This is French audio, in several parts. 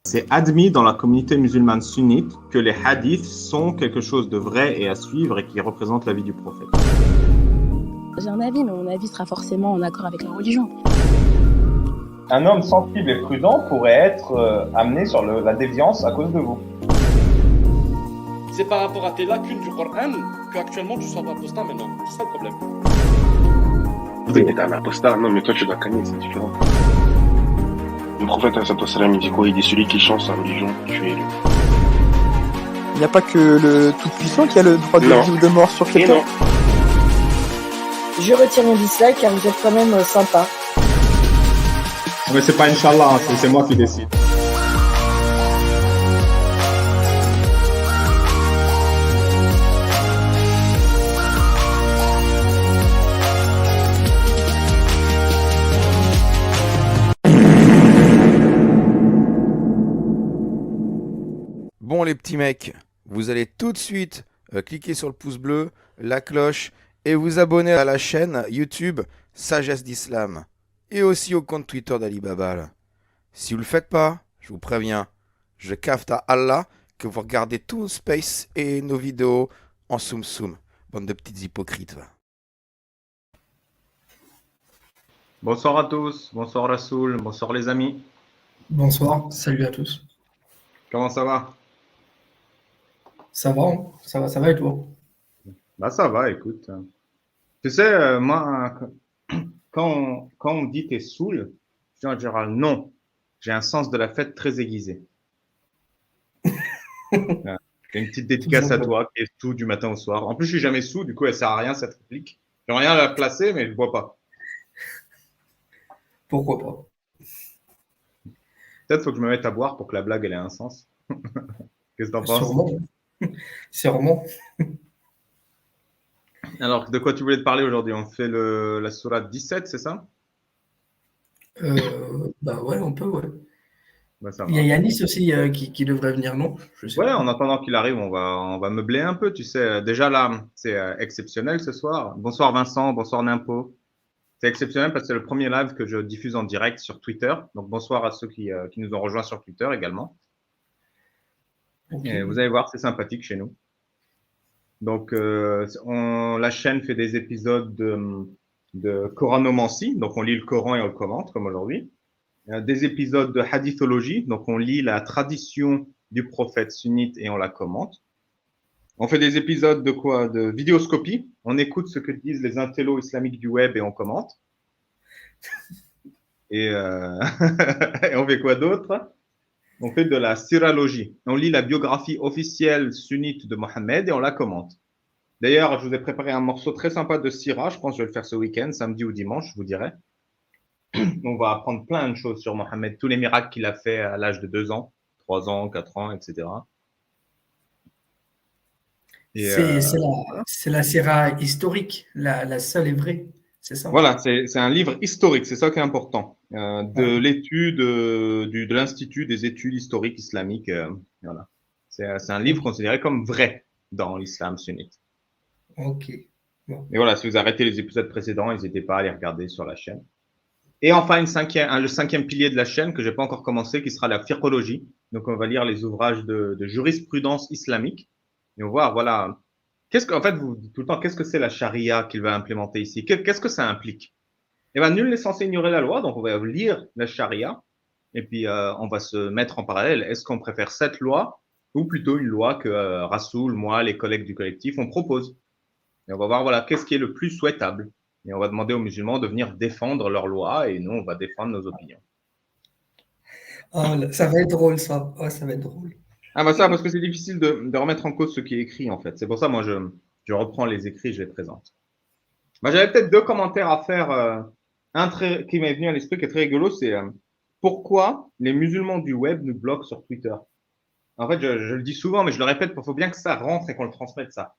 C'est admis dans la communauté musulmane sunnite que les hadiths sont quelque chose de vrai et à suivre et qui représentent la vie du prophète. J'ai un avis, mais mon avis sera forcément en accord avec la religion. Un homme sensible et prudent pourrait être amené sur la déviance à cause de vous. C'est par rapport à tes lacunes du Coran qu'actuellement tu sois apostat maintenant. C'est ça le problème. Oui, t'es un apostat. Non, mais toi, tu dois canner, c'est différent. Le prophète, il dit quoi? Il dit celui qui change sa religion, tuez-le. Il n'y a pas que le Tout-Puissant qui a le droit de vie ou de mort sur quelqu'un. Je retire mon dislike car vous êtes quand même sympa. Mais c'est pas Inch'Allah, c'est moi qui décide. Bon les petits mecs, vous allez tout de suite cliquer sur le pouce bleu, la cloche et vous abonner à la chaîne YouTube Sagesse d'Islam et aussi au compte Twitter d'Alibaba. Là. Si vous le faites pas, je vous préviens, je cafte à Allah que vous regardez tout Space et nos vidéos en soum soum. Bande de petites hypocrites. Va. Bonsoir à tous, bonsoir Rassoul, bonsoir les amis. Bonsoir, salut à tous. Comment ça va? Ça va, hein, ça va et toi? Bah ça va, écoute. Tu sais, moi, quand on me dit t'es saoul, je dis en général non. J'ai un sens de la fête très aiguisé. Voilà. Une petite dédicace à toi qui est sous du matin au soir. En plus, je suis jamais sous, du coup, elle sert à rien cette réplique. J'aimerais rien la placer, mais je bois pas. Pourquoi pas? Peut-être faut que je me mette à boire pour que la blague elle ait un sens. Qu'est-ce que t'en penses? Sûrement. Sûrement. Alors, de quoi tu voulais te parler aujourd'hui? On fait la sourate 17, c'est ça? Bah ouais, on peut, ouais. Bah, ça Il y a va. Yanis aussi qui devrait venir, non? Je sais Ouais, pas. en attendant qu'il arrive, on va meubler un peu, tu sais. Déjà là, c'est exceptionnel ce soir. Bonsoir Vincent, bonsoir Nimpo. C'est exceptionnel parce que c'est le premier live que je diffuse en direct sur Twitter. Donc bonsoir à ceux qui nous ont rejoints sur Twitter également. Ok. Et vous allez voir, c'est sympathique chez nous. Donc la chaîne fait des épisodes de coranomancie. Donc on lit le Coran et on le commente comme aujourd'hui. Des épisodes de hadithologie. Donc on lit la tradition du prophète sunnite et on la commente. On fait des épisodes de quoi? De vidéoscopie. On écoute ce que disent les intellos islamiques du web et on commente. Et, et on fait quoi d'autre? On fait de la siralogie. On lit la biographie officielle sunnite de Mohammed et on la commente. D'ailleurs, je vous ai préparé un morceau très sympa de sira. Je pense que je vais le faire ce week-end, samedi ou dimanche, je vous dirai. On va apprendre plein de choses sur Mohammed, tous les miracles qu'il a fait à l'âge de 2 ans, 3 ans, 4 ans, etc. Et C'est la Sierra historique, la seule et vraie, c'est ça? voilà, c'est un livre historique, c'est ça qui est important. De l'étude de l'Institut des études historiques islamiques. Voilà. C'est un livre considéré comme vrai dans l'islam sunnite. Ok. Bon. Et voilà, si vous arrêtez les épisodes précédents, n'hésitez pas à les regarder sur la chaîne. Et enfin, le cinquième pilier de la chaîne que j'ai pas encore commencé, qui sera la fiqhologie. Donc, on va lire les ouvrages de jurisprudence islamique. Et on va voir, voilà, en fait, vous dites tout le temps, qu'est-ce que c'est la charia qu'il va implémenter ici? Qu'est-ce que ça implique? Eh ben, nul n'est censé ignorer la loi, donc on va lire la charia. Et puis, on va se mettre en parallèle. Est-ce qu'on préfère cette loi ou plutôt une loi que Rassoul, moi, les collègues du collectif, on propose? Et on va voir, voilà, qu'est-ce qui est le plus souhaitable. Et on va demander aux musulmans de venir défendre leurs lois et nous, on va défendre nos opinions. Oh, ça va être drôle, ça. Oh, ça va être drôle. Ah bah ça, parce que c'est difficile de remettre en cause ce qui est écrit, en fait. C'est pour ça, moi, je reprends les écrits et je les présente. Moi, j'avais peut-être 2 commentaires à faire. Un qui m'est venu à l'esprit, qui est très rigolo, c'est pourquoi les musulmans du web nous bloquent sur Twitter? En fait, je le dis souvent, mais je le répète, il faut bien que ça rentre et qu'on le transmette, ça.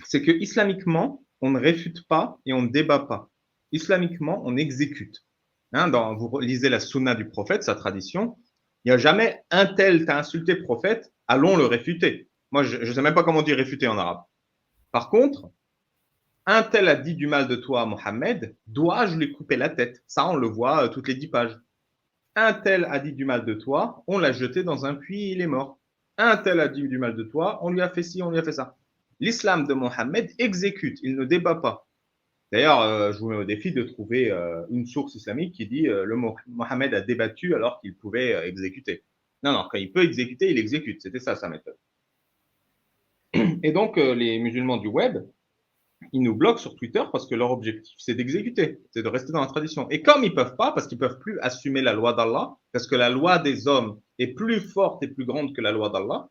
C'est que islamiquement, on ne réfute pas et on ne débat pas. Islamiquement, on exécute. Hein, vous lisez la sunna du prophète, sa tradition. Il n'y a jamais un tel t'a insulté le prophète, allons le réfuter. Moi, je ne sais même pas comment dire réfuter en arabe. Par contre, un tel a dit du mal de toi à Mohammed, dois-je lui couper la tête? Ça, on le voit toutes les 10 pages. un tel a dit du mal de toi, on l'a jeté dans un puits, il est mort. Un tel a dit du mal de toi, on lui a fait ci, on lui a fait ça. L'islam de Mohammed exécute, il ne débat pas. D'ailleurs, je vous mets au défi de trouver une source islamique qui dit Mohammed a débattu alors qu'il pouvait exécuter. Non, non, quand il peut exécuter, il exécute. C'était ça sa méthode. Et donc, les musulmans du web, ils nous bloquent sur Twitter parce que leur objectif, c'est d'exécuter, c'est de rester dans la tradition. Et comme ils peuvent pas, parce qu'ils peuvent plus assumer la loi d'Allah, parce que la loi des hommes est plus forte et plus grande que la loi d'Allah,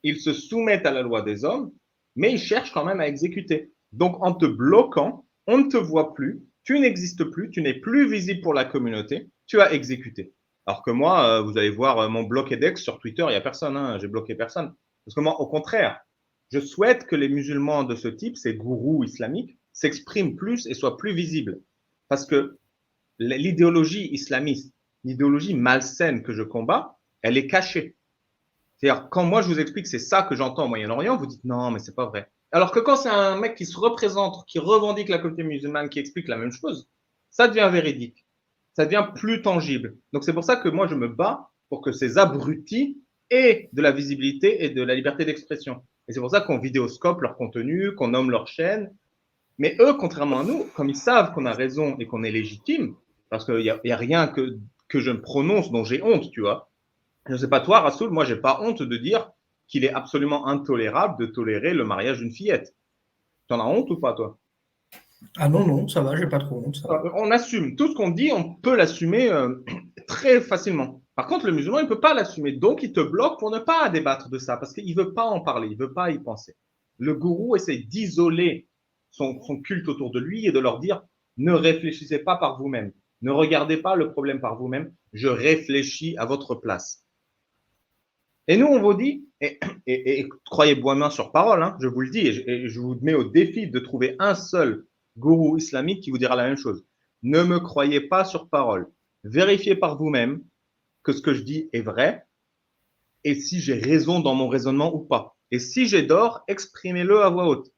ils se soumettent à la loi des hommes, mais ils cherchent quand même à exécuter. Donc, en te bloquant, on ne te voit plus, tu n'existes plus, tu n'es plus visible pour la communauté, tu as exécuté. Alors que moi, vous allez voir mon bloquedex sur Twitter, il n'y a personne, hein, j'ai bloqué personne. Parce que moi, au contraire, je souhaite que les musulmans de ce type, ces gourous islamiques, s'expriment plus et soient plus visibles. Parce que l'idéologie islamiste, l'idéologie malsaine que je combats, elle est cachée. C'est-à-dire, quand moi je vous explique c'est ça que j'entends au Moyen-Orient, vous dites non, mais c'est pas vrai. Alors que quand c'est un mec qui se représente, qui revendique la communauté musulmane, qui explique la même chose, ça devient véridique. Ça devient plus tangible. Donc c'est pour ça que moi je me bats pour que ces abrutis aient de la visibilité et de la liberté d'expression. Et c'est pour ça qu'on vidéoscope leur contenu, qu'on nomme leur chaîne. Mais eux, contrairement à nous, comme ils savent qu'on a raison et qu'on est légitime, parce qu'il y a rien que je me prononce dont j'ai honte, tu vois. Je ne sais pas toi, Rassoul, moi, j'ai pas honte de dire qu'il est absolument intolérable de tolérer le mariage d'une fillette. Tu en as honte ou pas, toi? Ah non, non, ça va, j'ai pas trop honte. Ça. On assume. Tout ce qu'on dit, on peut l'assumer très facilement. Par contre, le musulman, il ne peut pas l'assumer. Donc, il te bloque pour ne pas débattre de ça, parce qu'il ne veut pas en parler, il ne veut pas y penser. Le gourou essaie d'isoler son culte autour de lui et de leur dire « Ne réfléchissez pas par vous-même. Ne regardez pas le problème par vous-même. Je réfléchis à votre place. » Et nous, on vous dit, et croyez-moi main sur parole, hein, je vous le dis, et je vous mets au défi de trouver un seul gourou islamique qui vous dira la même chose. Ne me croyez pas sur parole. Vérifiez par vous-même que ce que je dis est vrai et si j'ai raison dans mon raisonnement ou pas. Et si j'ai tort, exprimez-le à voix haute.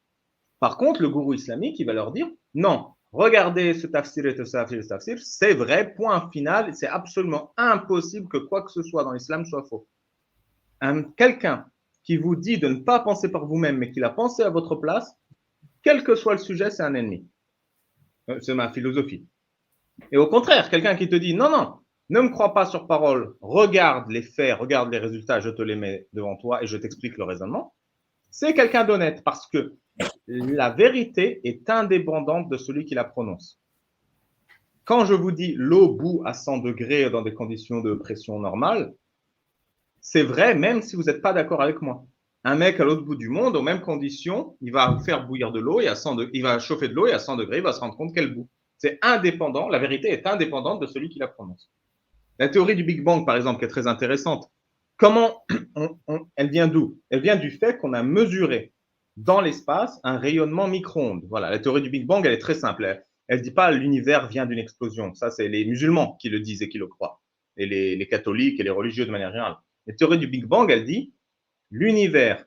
Par contre, le gourou islamique, il va leur dire non, regardez ce tafsir et ce tafsir, c'est vrai, point final, c'est absolument impossible que quoi que ce soit dans l'islam soit faux. Quelqu'un qui vous dit de ne pas penser par vous-même, mais qu'il a pensé à votre place, quel que soit le sujet, c'est un ennemi. C'est ma philosophie. Et au contraire, quelqu'un qui te dit non, non, ne me crois pas sur parole, regarde les faits, regarde les résultats, je te les mets devant toi et je t'explique le raisonnement, c'est quelqu'un d'honnête parce que la vérité est indépendante de celui qui la prononce. Quand je vous dis l'eau bout à 100 degrés dans des conditions de pression normale, c'est vrai même si vous n'êtes pas d'accord avec moi. Un mec à l'autre bout du monde, aux mêmes conditions, il va faire bouillir de l'eau et à 100 degrés, il va chauffer de l'eau et à 100 degrés, il va se rendre compte qu'elle bout. C'est indépendant, la vérité est indépendante de celui qui la prononce. La théorie du Big Bang, par exemple, qui est très intéressante, comment elle vient d'où? Elle vient du fait qu'on a mesuré dans l'espace un rayonnement micro-ondes. Voilà, la théorie du Big Bang, elle est très simple. Elle ne dit pas l'univers vient d'une explosion. Ça, c'est les musulmans qui le disent et qui le croient, et les catholiques et les religieux de manière générale. La théorie du Big Bang, elle dit l'univers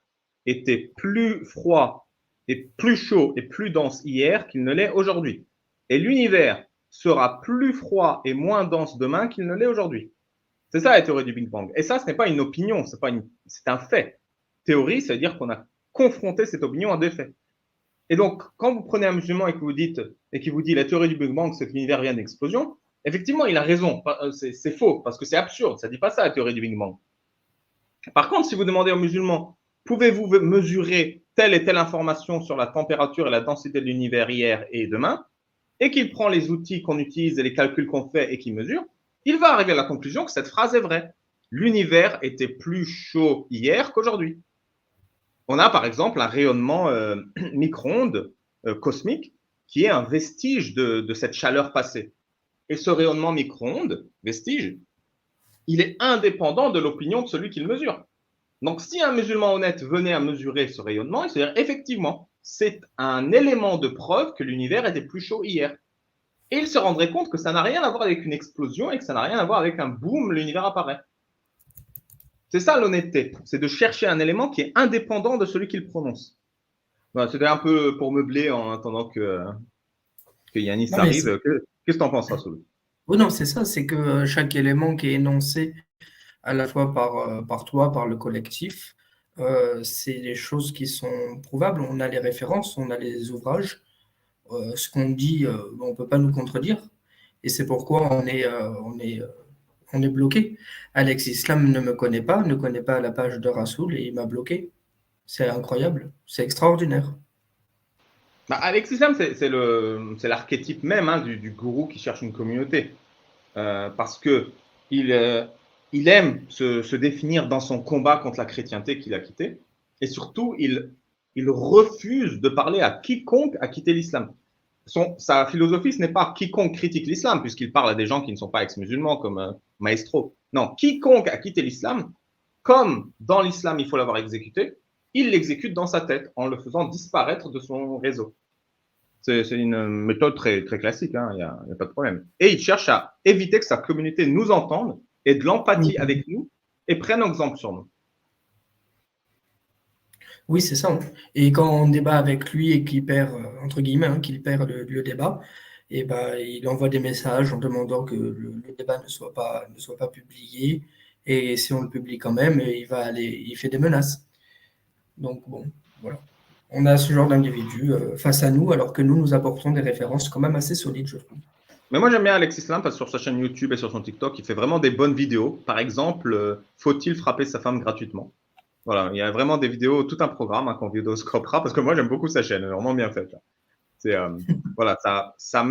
était plus froid et plus chaud et plus dense hier qu'il ne l'est aujourd'hui. Et l'univers sera plus froid et moins dense demain qu'il ne l'est aujourd'hui. C'est ça la théorie du Big Bang. Et ça, ce n'est pas une opinion, c'est un fait. Théorie, ça veut dire qu'on a confronté cette opinion à des faits. Et donc, quand vous prenez un musulman et qu'il vous dit la théorie du Big Bang, c'est que l'univers vient d'explosion, effectivement, il a raison. C'est faux, parce que c'est absurde. Ça ne dit pas ça, la théorie du Big Bang. Par contre, si vous demandez aux musulmans, pouvez-vous mesurer telle et telle information sur la température et la densité de l'univers hier et demain, et qu'il prend les outils qu'on utilise et les calculs qu'on fait et qu'il mesure, il va arriver à la conclusion que cette phrase est vraie. L'univers était plus chaud hier qu'aujourd'hui. On a par exemple un rayonnement micro-ondes cosmique qui est un vestige de cette chaleur passée. Et ce rayonnement micro-ondes, vestige, il est indépendant de l'opinion de celui qui le mesure. Donc si un musulman honnête venait à mesurer ce rayonnement, il se dirait effectivement, c'est un élément de preuve que l'univers était plus chaud hier. Et il se rendrait compte que ça n'a rien à voir avec une explosion et que ça n'a rien à voir avec un boom, l'univers apparaît. C'est ça l'honnêteté, c'est de chercher un élément qui est indépendant de celui qui le prononce. Voilà, c'était un peu pour meubler en attendant que Yanis arrive. Qu'est-ce que tu en penses, Rassoul? Oui, non, c'est ça, c'est que chaque élément qui est énoncé à la fois par toi, par le collectif, c'est des choses qui sont prouvables. On a les références, on a les ouvrages. Ce qu'on dit, on ne peut pas nous contredire. Et c'est pourquoi on est bloqué. Alex Islam ne me connaît pas, ne connaît pas la page de Rasoul et il m'a bloqué. C'est incroyable, c'est extraordinaire. Bah, Alex Islam, c'est l'archétype même hein, du gourou qui cherche une communauté. Parce que il aime se définir dans son combat contre la chrétienté qu'il a quitté. Et surtout, il refuse de parler à quiconque a quitté l'islam. Sa philosophie, ce n'est pas quiconque critique l'islam, puisqu'il parle à des gens qui ne sont pas ex-musulmans, comme Maestro. Non, quiconque a quitté l'islam, comme dans l'islam, il faut l'avoir exécuté, il l'exécute dans sa tête en le faisant disparaître de son réseau. C'est une méthode très, très classique, hein, y a pas de problème. Et il cherche à éviter que sa communauté nous entende, ait de l'empathie avec nous et prenne exemple sur nous. Oui, c'est ça. Et quand on débat avec lui et qu'il perd, entre guillemets, hein, qu'il perd le débat, et ben, il envoie des messages en demandant que le débat ne soit pas publié. Et si on le publie quand même, il fait des menaces. Donc bon, voilà. On a ce genre d'individu face à nous, alors que nous apportons des références quand même assez solides, je trouve. Mais moi, j'aime bien Alex Islam parce que sur sa chaîne YouTube et sur son TikTok, il fait vraiment des bonnes vidéos. Par exemple, faut-il frapper sa femme gratuitement? Voilà, il y a vraiment des vidéos, tout un programme hein, qu'on vidéoscopera parce que moi, j'aime beaucoup sa chaîne, elle est vraiment bien faite. C'est voilà, ça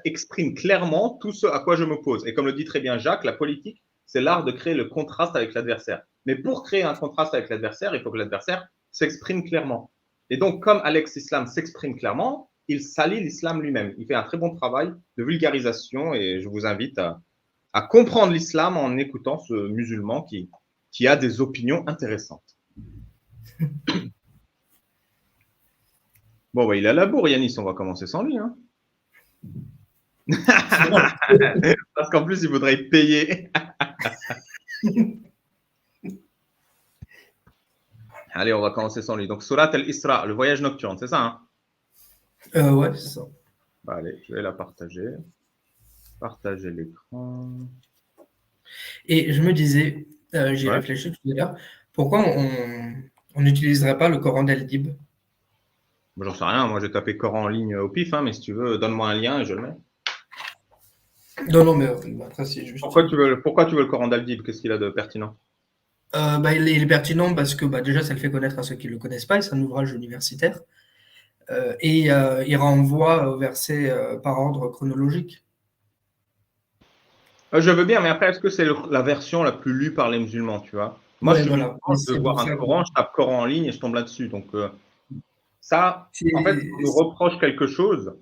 exprime clairement tout ce à quoi je m'oppose. Et comme le dit très bien Jacques, la politique, c'est l'art de créer le contraste avec l'adversaire. Mais pour créer un contraste avec l'adversaire, il faut que l'adversaire s'exprime clairement. Et donc, comme Alex Islam s'exprime clairement, il salit l'islam lui-même. Il fait un très bon travail de vulgarisation et je vous invite à comprendre l'islam en écoutant ce musulman qui a des opinions intéressantes. Bon, bah, il est à la bourre, Yanis, on va commencer sans lui. Hein. Parce qu'en plus, il voudrait payer. Allez, on va commencer sans lui. Donc, Surat al-Isra, le voyage nocturne, c'est ça hein? Ouais, c'est ça. Bah, allez, je vais la partager. Partager l'écran. Et je me disais, j'y réfléchi tout à l'heure, pourquoi on n'utiliserait pas le Coran d'Al-Dib? Bon, j'en sais rien, moi j'ai tapé Coran en ligne au pif, hein, mais si tu veux, donne-moi un lien et je le mets. Non, mais après, c'est juste. Pourquoi tu veux le Coran d'Al-Dib? Qu'est-ce qu'il a de pertinent? Il est pertinent parce que déjà, ça le fait connaître à ceux qui ne le connaissent pas, et c'est un ouvrage universitaire. Et il renvoie au verset par ordre chronologique. Je veux bien, mais après, est-ce que c'est la version la plus lue par les musulmans, tu vois? Moi, je veux voir un Coran, je tape Coran en ligne et je tombe là-dessus. Donc, ça, en fait, on nous reproche quelque chose.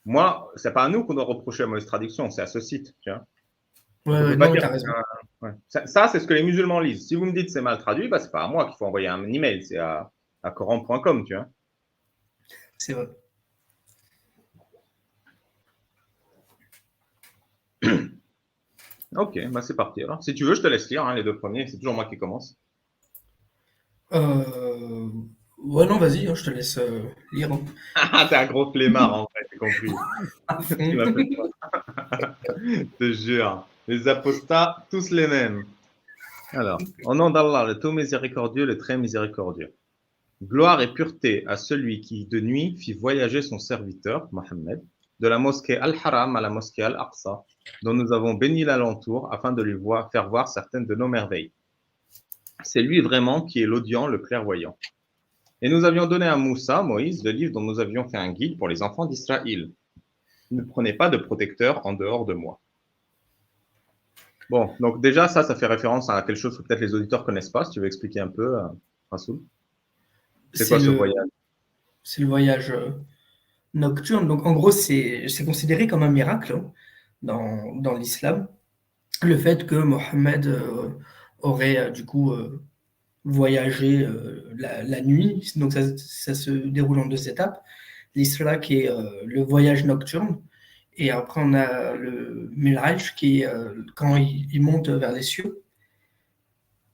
Moi, c'est pas à nous qu'on doit reprocher la mauvaise traduction, c'est à ce site, tu vois. Ouais, non, t'as raison. Ça, c'est ce que les musulmans lisent. Si vous me dites que c'est mal traduit, bah, c'est pas à moi qu'il faut envoyer un email, c'est à coran.com, tu vois. C'est vrai. Ok, bah c'est parti. Alors, si tu veux, je te laisse lire hein, les deux premiers. C'est toujours moi qui commence. Ouais, non, vas-y, hein, je te laisse lire. Hein. Ah, t'es un gros flemmard, en fait, j'ai compris. Je te jure. Les apostats, tous les mêmes. Alors, au nom d'Allah, le tout miséricordieux, le très miséricordieux. Gloire et pureté à celui qui, de nuit, fit voyager son serviteur, Mohammed, de la mosquée Al-Haram à la mosquée Al-Aqsa, dont nous avons béni l'alentour afin de lui faire voir certaines de nos merveilles. C'est lui vraiment qui est l'audient, le clairvoyant. Et nous avions donné à Moussa, Moïse, le livre dont nous avions fait un guide pour les enfants d'Israël. Ne prenez pas de protecteur en dehors de moi. Bon, donc déjà, ça fait référence à quelque chose que peut-être les auditeurs ne connaissent pas. Si tu veux expliquer un peu, Rassoul. C'est quoi ce voyage? C'est le voyage nocturne. Donc, en gros, c'est considéré comme un miracle hein, dans l'islam. Le fait que Mohammed aurait du coup voyagé la nuit. Donc, ça se déroule en 2 étapes. L'Isra qui est le voyage nocturne. Et après, on a le Miraj qui est quand il monte vers les cieux.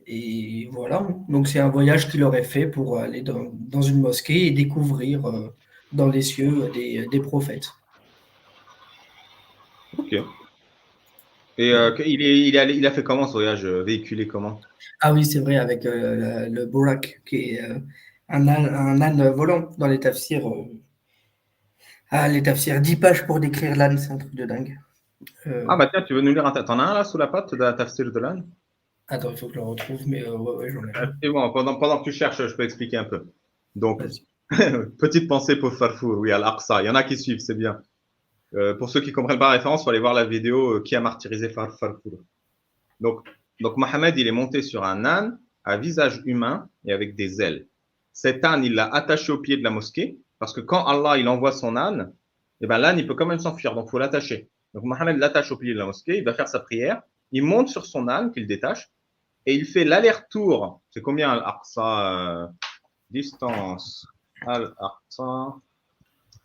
Et voilà. Donc, c'est un voyage qu'il aurait fait pour aller dans une mosquée et découvrir dans les cieux des prophètes. Ok. Et il a fait comment ce voyage véhiculé comment? Ah oui, c'est vrai, avec le Borak, qui est un âne volant dans les tafsirs. Les tafsirs, 10 pages pour décrire l'âne, c'est un truc de dingue. Ah bah tiens, tu veux nous lire t'en as un là sous la patte de la tafsir de l'âne? Attends, il faut que je le retrouve, mais ouais, j'en ai un. C'est bon, pendant que tu cherches, je peux expliquer un peu. Donc, Vas-y. petite pensée pour Farfour, oui, Al-Aqsa. Il y en a qui suivent, c'est bien. Pour ceux qui ne comprennent pas la référence, il faut aller voir la vidéo qui a martyrisé Farfour. Donc, Mohamed, il est monté sur un âne à visage humain et avec des ailes. Cet âne, il l'a attaché au pied de la mosquée parce que quand Allah il envoie son âne, eh ben, l'âne, il peut quand même s'enfuir, donc il faut l'attacher. Donc, Mohamed l'attache au pied de la mosquée, il va faire sa prière, il monte sur son âne qu'il détache et il fait l'aller-retour. C'est combien Al-Aqsa distance Al-Aqsa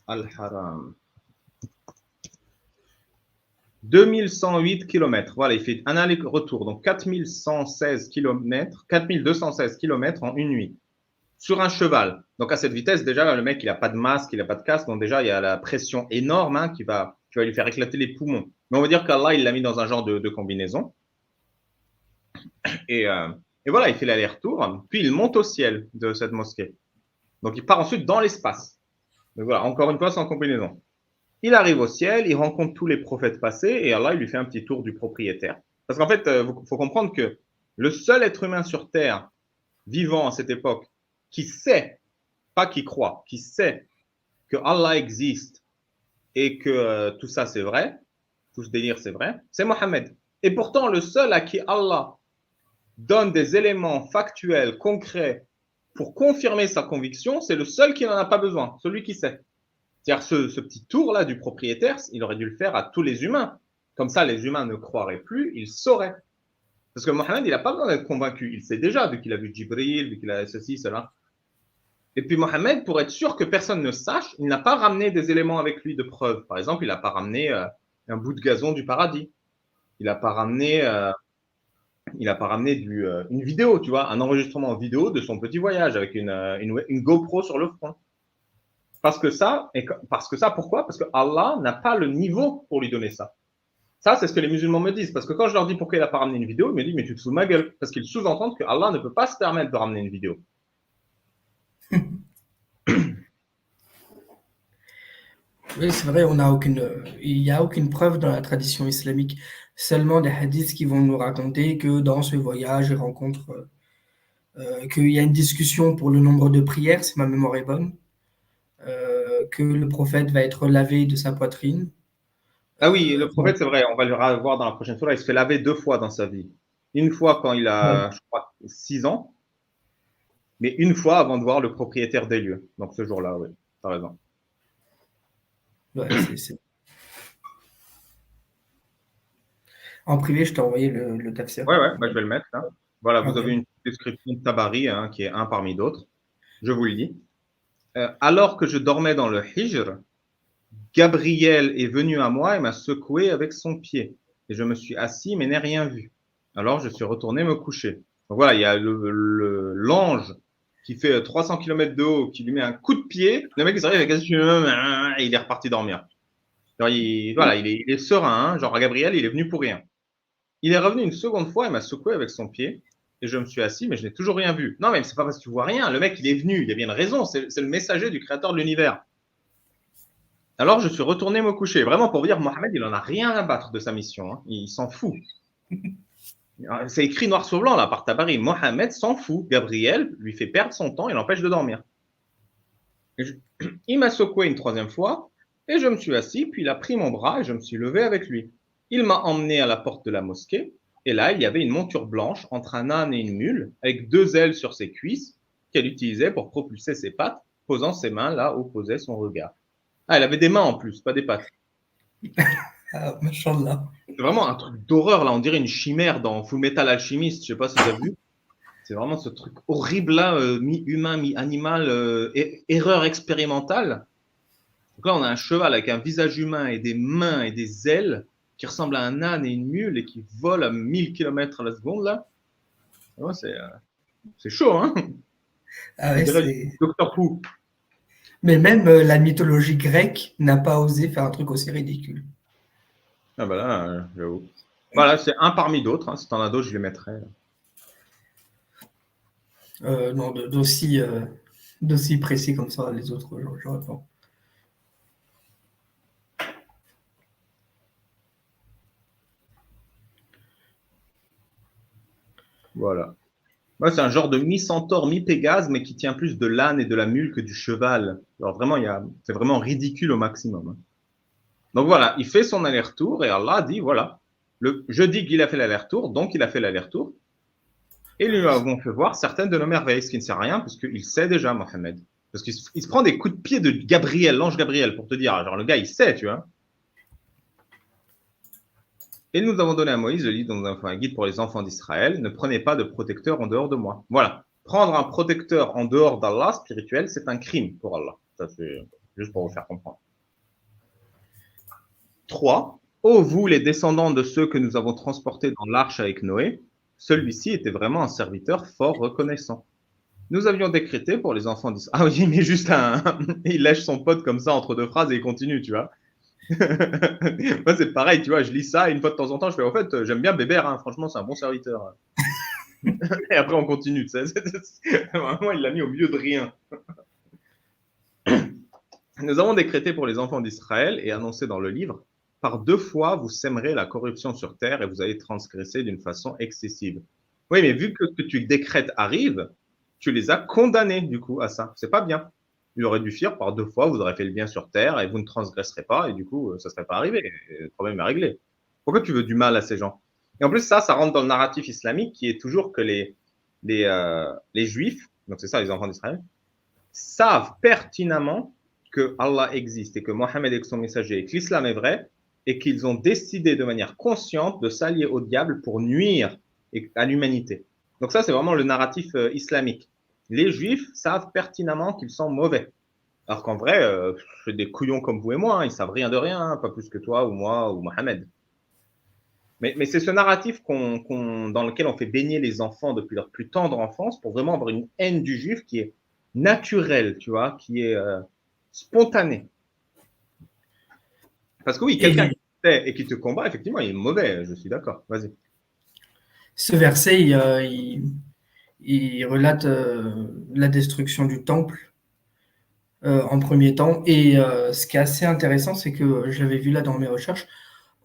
Al-Haram 2108 km. Voilà, il fait un aller-retour. Donc 4116 km, 4216 km en une nuit. Sur un cheval. Donc à cette vitesse, déjà, le mec, il n'a pas de masque, il n'a pas de casque. Donc déjà, il y a la pression énorme qui va lui faire éclater les poumons. Mais on va dire qu'Allah, il l'a mis dans un genre de combinaison. Et voilà, il fait l'aller-retour. Puis il monte au ciel de cette mosquée. Donc il part ensuite dans l'espace. Donc voilà, encore une fois, sans combinaison. Il arrive au ciel, il rencontre tous les prophètes passés et Allah, il lui fait un petit tour du propriétaire. Parce qu'en fait, il faut comprendre que le seul être humain sur Terre, vivant à cette époque, qui sait, pas qui croit, qui sait que Allah existe et que tout ça c'est vrai, tout ce délire c'est vrai, c'est Mohammed. Et pourtant, le seul à qui Allah donne des éléments factuels, concrets, pour confirmer sa conviction, c'est le seul qui n'en a pas besoin, celui qui sait. C'est-à-dire ce petit tour-là du propriétaire, il aurait dû le faire à tous les humains. Comme ça, les humains ne croiraient plus, ils sauraient. Parce que Mohammed, il n'a pas besoin d'être convaincu. Il sait déjà, vu qu'il a vu Jibril, vu qu'il a ceci, cela. Et puis Mohammed, pour être sûr que personne ne sache, il n'a pas ramené des éléments avec lui de preuve. Par exemple, il n'a pas ramené un bout de gazon du paradis. Il n'a pas ramené, une vidéo, tu vois, un enregistrement vidéo de son petit voyage avec une GoPro sur le front. Parce que ça, pourquoi? Parce que Allah n'a pas le niveau pour lui donner ça. Ça, c'est ce que les musulmans me disent. Parce que quand je leur dis pourquoi il n'a pas ramené une vidéo, ils me disent, mais tu te fous de ma gueule. Parce qu'ils sous-entendent que Allah ne peut pas se permettre de ramener une vidéo. Oui, c'est vrai, il n'y a aucune preuve dans la tradition islamique. Seulement des hadiths qui vont nous raconter que dans ce voyage, il rencontre, qu'il y a une discussion pour le nombre de prières, si ma mémoire est bonne. Que le prophète va être lavé de sa poitrine. Ah oui, le prophète, c'est vrai, on va le revoir dans la prochaine fois. Il se fait laver 2 fois dans sa vie. Une fois quand il a, je crois, 6 ans, mais une fois avant de voir le propriétaire des lieux. Donc ce jour-là, oui, tu as raison. Ouais, En privé, je t'ai envoyé le tafsir. Ouais, bah, je vais le mettre. Hein. Voilà, vous avez une description de Tabari, qui est un parmi d'autres. Je vous le dis. Alors que je dormais dans le Hijr, Gabriel est venu à moi et m'a secoué avec son pied. Et je me suis assis, mais n'ai rien vu. Alors, je suis retourné me coucher. Donc voilà, il y a l'ange qui fait 300 km de haut, qui lui met un coup de pied. Le mec, il s'arrive avec et il est reparti dormir. Genre, il est serein. Hein. Genre, Gabriel, il est venu pour rien. Il est revenu une seconde fois et m'a secoué avec son pied. Et je me suis assis, mais je n'ai toujours rien vu. Non, mais c'est pas parce que tu vois rien. Le mec, il est venu. Il y a bien une raison. C'est le messager du créateur de l'univers. Alors, je suis retourné me coucher. Vraiment, pour vous dire, Mohammed, il n'en a rien à battre de sa mission. Hein. Il s'en fout. C'est écrit noir sur blanc, là, par Tabari. Mohammed s'en fout. Gabriel lui fait perdre son temps et l'empêche de dormir. Il m'a secoué une 3e fois et je me suis assis, puis il a pris mon bras et je me suis levé avec lui. Il m'a emmené à la porte de la mosquée et là, il y avait une monture blanche entre un âne et une mule avec 2 ailes sur ses cuisses qu'elle utilisait pour propulser ses pattes, posant ses mains là où posait son regard. Ah, elle avait des mains en plus, pas des pattes. Ah, machallah. C'est vraiment un truc d'horreur, là. On dirait une chimère dans Full Metal Alchemist. Je sais pas si tu as vu. C'est vraiment ce truc horrible, là, mi-humain, mi-animal, erreur expérimentale. Donc là, on a un cheval avec un visage humain et des mains et des ailes qui ressemble à un âne et une mule et qui vole à 1000 km à la seconde, là. Ouais, c'est chaud, hein. Ah ouais, c'est... Docteur Who. Mais même la mythologie grecque n'a pas osé faire un truc aussi ridicule. Ah bah là, j'avoue. Voilà, c'est un parmi d'autres. Hein. Si tu en as d'autres, je les mettrai. Non, d'aussi précis comme ça, les autres, j'aurais pas. Voilà. Ouais, c'est un genre de mi-centaure, mi-pégase, mais qui tient plus de l'âne et de la mule que du cheval. Alors vraiment, c'est vraiment ridicule au maximum. Hein. Donc voilà, il fait son aller-retour et Allah dit, voilà, je dis qu'il a fait l'aller-retour, donc il a fait l'aller-retour. Et lui avons fait voir certaines de nos merveilles, ce qui ne sert à rien, parce qu'il sait déjà, Mohamed. Parce qu'il se prend des coups de pied de Gabriel, l'ange Gabriel, pour te dire, genre le gars, il sait, tu vois. Et nous avons donné à Moïse le livre dont nous avons fait un guide pour les enfants d'Israël. Ne prenez pas de protecteur en dehors de moi. Voilà. Prendre un protecteur en dehors d'Allah spirituel, c'est un crime pour Allah. Ça, c'est juste pour vous faire comprendre. 3. Ô vous, les descendants de ceux que nous avons transportés dans l'arche avec Noé, celui-ci était vraiment un serviteur fort reconnaissant. Nous avions décrété pour les enfants d'Israël. Ah oui, mais juste il lèche son pote comme ça entre deux phrases et il continue, tu vois. Moi, c'est pareil, tu vois, je lis ça et une fois de temps en temps, je fais, en fait, j'aime bien Bébert, hein, franchement, c'est un bon serviteur. Et après, on continue, tu sais. Vraiment, il l'a mis au milieu de rien. Nous avons décrété pour les enfants d'Israël et annoncé dans le livre, par 2 fois, vous sèmerez la corruption sur terre et vous allez transgresser d'une façon excessive. Oui, mais vu que ce que tu décrètes arrive, tu les as condamnés, du coup, à ça. C'est pas bien. Il aurait dû faire par 2 fois, vous aurez fait le bien sur terre et vous ne transgresserez pas, et du coup, ça ne serait pas arrivé. Et le problème est réglé. Pourquoi tu veux du mal à ces gens? Et en plus, ça rentre dans le narratif islamique qui est toujours que les Juifs, donc c'est ça les enfants d'Israël, savent pertinemment que Allah existe et que Mohammed est son messager et que l'islam est vrai et qu'ils ont décidé de manière consciente de s'allier au diable pour nuire à l'humanité. Donc ça, c'est vraiment le narratif islamique. Les Juifs savent pertinemment qu'ils sont mauvais. Alors qu'en vrai, c'est des couillons comme vous et moi, hein, ils savent rien de rien, hein, pas plus que toi ou moi ou Mohamed. Mais c'est ce narratif dans lequel on fait baigner les enfants depuis leur plus tendre enfance pour vraiment avoir une haine du juif qui est naturelle, tu vois, qui est spontanée. Parce que oui, quelqu'un qui te sait et qui te combat, effectivement, il est mauvais, je suis d'accord. Vas-y. Ce verset, il relate la destruction du temple en premier temps. Et ce qui est assez intéressant, c'est que je l'avais vu là dans mes recherches,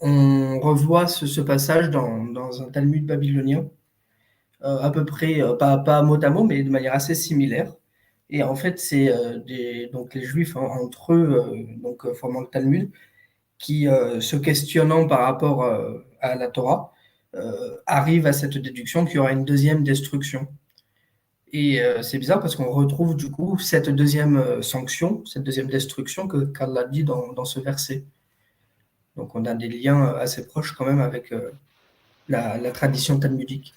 on revoit ce passage dans un Talmud babylonien, à peu près, pas mot à mot, mais de manière assez similaire. Et en fait, c'est donc les Juifs, hein, entre eux, formant le Talmud, qui, se questionnant par rapport à la Torah, arrivent à cette déduction qu'il y aura une deuxième destruction. Et c'est bizarre parce qu'on retrouve du coup cette deuxième sanction, cette deuxième destruction qu'Allah dit dans ce verset. Donc on a des liens assez proches quand même avec la tradition talmudique.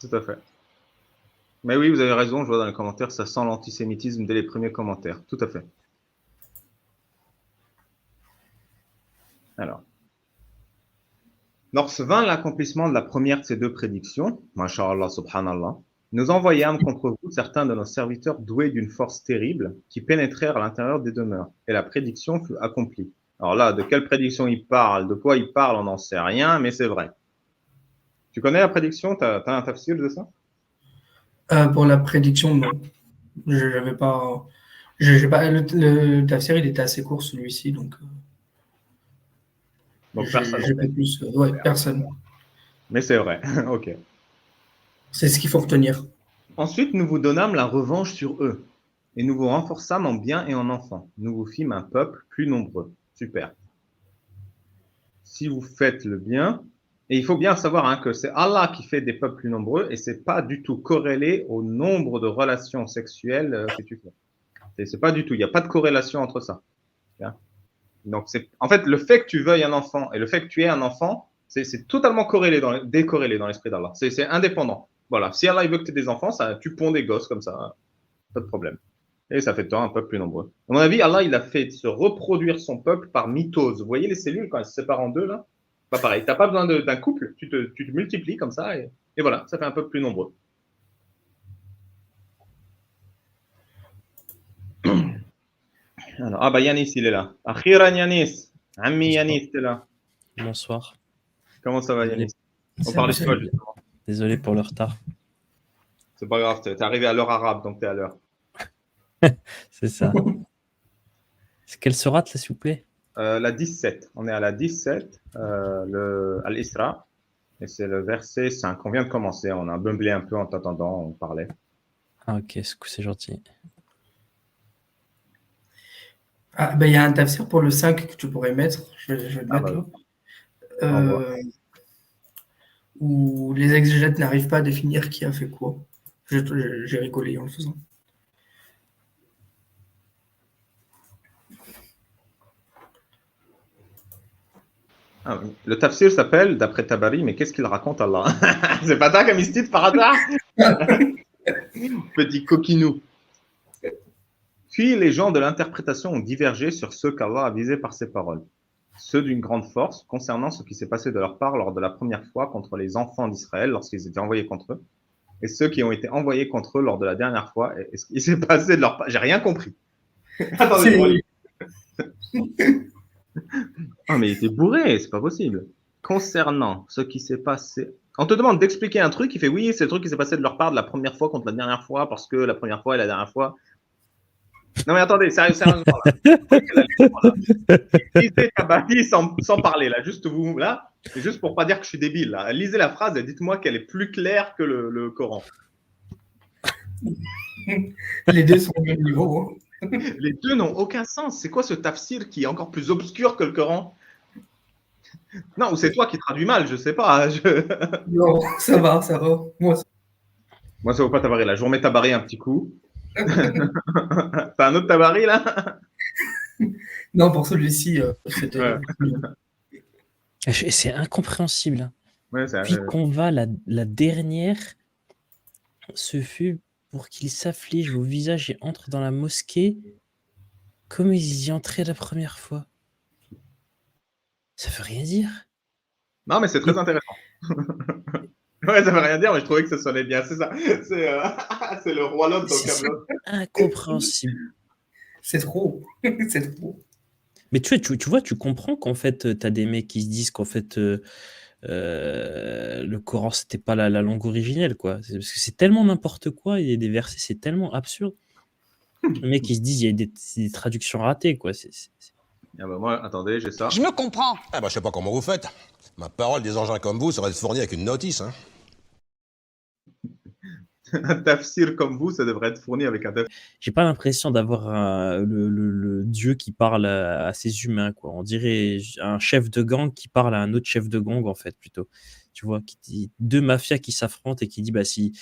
Tout à fait. Mais oui, vous avez raison, je vois dans les commentaires, ça sent l'antisémitisme dès les premiers commentaires. Tout à fait. Alors. Lorsque vint l'accomplissement de la première de ces 2 prédictions, Masha'Allah, Subhanallah, nous envoyâmes contre vous certains de nos serviteurs doués d'une force terrible qui pénétrèrent à l'intérieur des demeures. Et la prédiction fut accomplie. Alors là, de quelle prédiction il parle, de quoi il parle, on n'en sait rien, mais c'est vrai. Tu connais la prédiction? T'as un tafsir de ça? Pour la prédiction, non. J'avais pas. Le tafsir, il était assez court celui-ci, donc personne. J'ai pas plus. Ouais, personne. Mais c'est vrai. Ok. C'est ce qu'il faut retenir. Ensuite, nous vous donnâmes la revanche sur eux, et nous vous renforçâmes en biens et en enfants. Nous vous fîmes un peuple plus nombreux. Super. Si vous faites le bien, et il faut bien savoir hein, que c'est Allah qui fait des peuples plus nombreux, et c'est pas du tout corrélé au nombre de relations sexuelles que tu fais. C'est pas du tout. Il n'y a pas de corrélation entre ça. Donc, en fait, le fait que tu veuilles un enfant et le fait que tu aies un enfant, c'est totalement décorrélé dans l'esprit d'Allah. C'est indépendant. Voilà. Si Allah il veut que tu aies des enfants, tu ponds des gosses comme ça. Pas de problème. Et ça fait de toi un peuple plus nombreux. À mon avis, Allah, il a fait se reproduire son peuple par mitose. Vous voyez les cellules quand elles se séparent en deux, là? Pas pareil. Tu n'as pas besoin d'un couple. Tu te multiplies comme ça et voilà. Ça fait un peuple plus nombreux. Alors, Yanis, il est là. Akhiran Yanis. Ami Yanis, t'es là. Bonsoir. Comment ça va, Désolé. Yanis? On Ça parlait va, de toi, ça va. justement. Désolé pour le retard. C'est pas grave, t'es arrivé à l'heure arabe, donc t'es à l'heure. C'est ça. C'est quelle sourate, là, s'il vous plaît? La 17. On est à la 17, Al-Isra. Et c'est le verset 5. On vient de commencer. On a bumblé un peu en t'attendant. On parlait. Ah, ok, c'est gentil. Ah, ben, il y a un tafsir pour le 5 que tu pourrais mettre. Je vais le mettre là. Où les exégètes n'arrivent pas à définir qui a fait quoi. J'ai rigolé en le faisant. Ah, oui. Le tafsir s'appelle, d'après Tabari, mais qu'est-ce qu'il raconte Allah? C'est pas ça comme istid par hasard? Petit coquinou. Puis les gens de l'interprétation ont divergé sur ce qu'Allah a visé par ces paroles. Ceux d'une grande force concernant ce qui s'est passé de leur part lors de la première fois contre les enfants d'Israël lorsqu'ils étaient envoyés contre eux, et ceux qui ont été envoyés contre eux lors de la dernière fois et ce qui s'est passé de leur part. J'ai rien compris. Attendez, oh, mais il était bourré, c'est pas possible. Concernant ce qui s'est passé. On te demande d'expliquer un truc, il fait oui, c'est le truc qui s'est passé de leur part de la première fois contre la dernière fois, parce que la première fois et la dernière fois. Non mais attendez, sérieusement là. Lisez Tabari sans parler là, juste vous là, c'est juste pour pas dire que je suis débile là. Lisez la phrase et dites-moi qu'elle est plus claire que le Coran. Les deux sont au même niveau. Hein. Les deux n'ont aucun sens. C'est quoi ce tafsir qui est encore plus obscur que le Coran? Non, ou c'est toi qui traduis mal, je sais pas. Non, ça va. Moi, ça vaut pas Tabari là. Je vous remets Tabari un petit coup. T'as un autre Tabari là? Non, pour celui-ci, c'était. Ouais. C'est incompréhensible. Ouais, Puis qu'on va la dernière, ce fut pour qu'il s'afflige au visage et entre dans la mosquée comme ils y entraient la première fois. Ça veut rien dire. Non, mais c'est très intéressant. Ouais, ça veut rien dire, mais je trouvais que ça sonnait bien. C'est ça. C'est le roi Lot dans Camelot. Incompréhensible. C'est trop. C'est trop. Mais tu vois, tu comprends qu'en fait, tu as des mecs qui se disent qu'en fait, le Coran, c'était pas la langue originelle, quoi. Parce que c'est tellement n'importe quoi, il y a des versets, c'est tellement absurde. Les mecs qui se disent, il y a des traductions ratées, quoi. Ah bah moi, attendez, j'ai ça. Je me comprends. Ah bah je sais pas comment vous faites. Ma parole, des engins comme vous, ça va être fourni avec une notice, hein. Un tafsir comme vous, ça devrait être fourni avec un tafsir. J'ai pas l'impression d'avoir le Dieu qui parle à ses humains, quoi. On dirait un chef de gang qui parle à un autre chef de gang, en fait, plutôt. Tu vois, deux mafias qui s'affrontent et qui dit, bah si,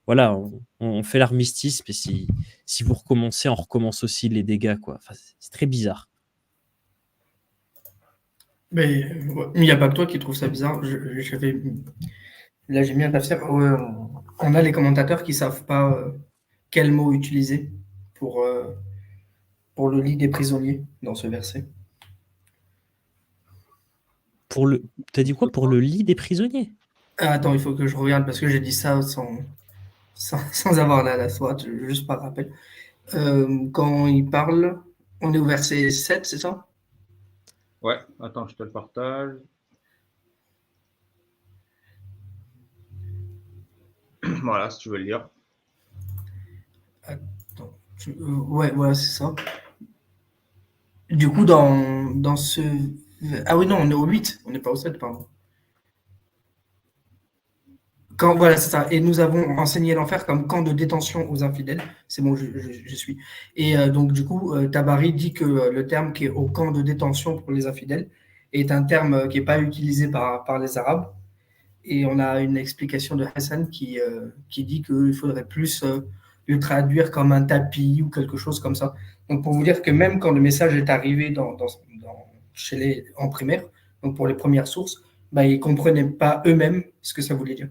voilà, on fait l'armistice, mais si vous recommencez, on recommence aussi les dégâts, quoi. Enfin, c'est très bizarre. Mais il n'y a pas que toi qui trouve ça bizarre. Là, j'ai mis un tafsir. On a les commentateurs qui ne savent pas quel mot utiliser pour le lit des prisonniers dans ce verset. T'as dit quoi pour le lit des prisonniers? Attends, il faut que je regarde parce que j'ai dit ça sans avoir la soie, juste par rappel. Quand il parle, on est au verset 7, c'est ça? Ouais, attends, je te le partage. Voilà, si tu veux le lire. Attends, ouais, voilà, c'est ça. Du coup, dans ce... Ah oui, non, on est au 8, on n'est pas au 7, pardon. Voilà, c'est ça. Et nous avons enseigné l'enfer comme camp de détention aux infidèles. C'est bon, je suis. Et donc, du coup, Tabari dit que le terme qui est au camp de détention pour les infidèles est un terme qui n'est pas utilisé par les Arabes. Et on a une explication de Hassan qui dit qu'il faudrait plus le traduire comme un tapis ou quelque chose comme ça. Donc, pour vous dire que même quand le message est arrivé en primaire, donc pour les premières sources, bah, ils ne comprenaient pas eux-mêmes ce que ça voulait dire.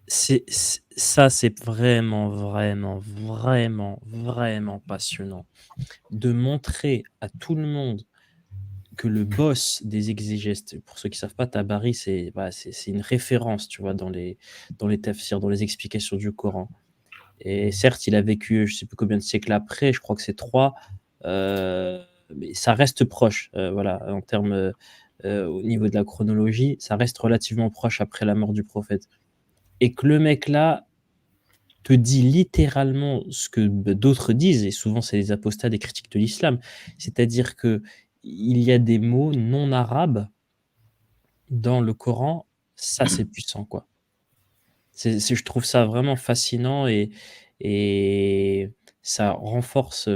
Ça, c'est vraiment, vraiment, vraiment, vraiment passionnant. De montrer à tout le monde que le boss des exégètes, pour ceux qui ne savent pas, Tabari, c'est une référence, tu vois, dans les tafsirs, dans les explications du Coran. Et certes, il a vécu, je ne sais plus combien de siècles après, je crois que c'est 3. mais ça reste proche, voilà, en termes, au niveau de la chronologie, ça reste relativement proche après la mort du prophète. Et que le mec là te dit littéralement ce que d'autres disent, et souvent c'est les apostats des critiques de l'islam, c'est-à-dire que il y a des mots non arabes dans le Coran, ça c'est puissant quoi. Je trouve ça vraiment fascinant et ça renforce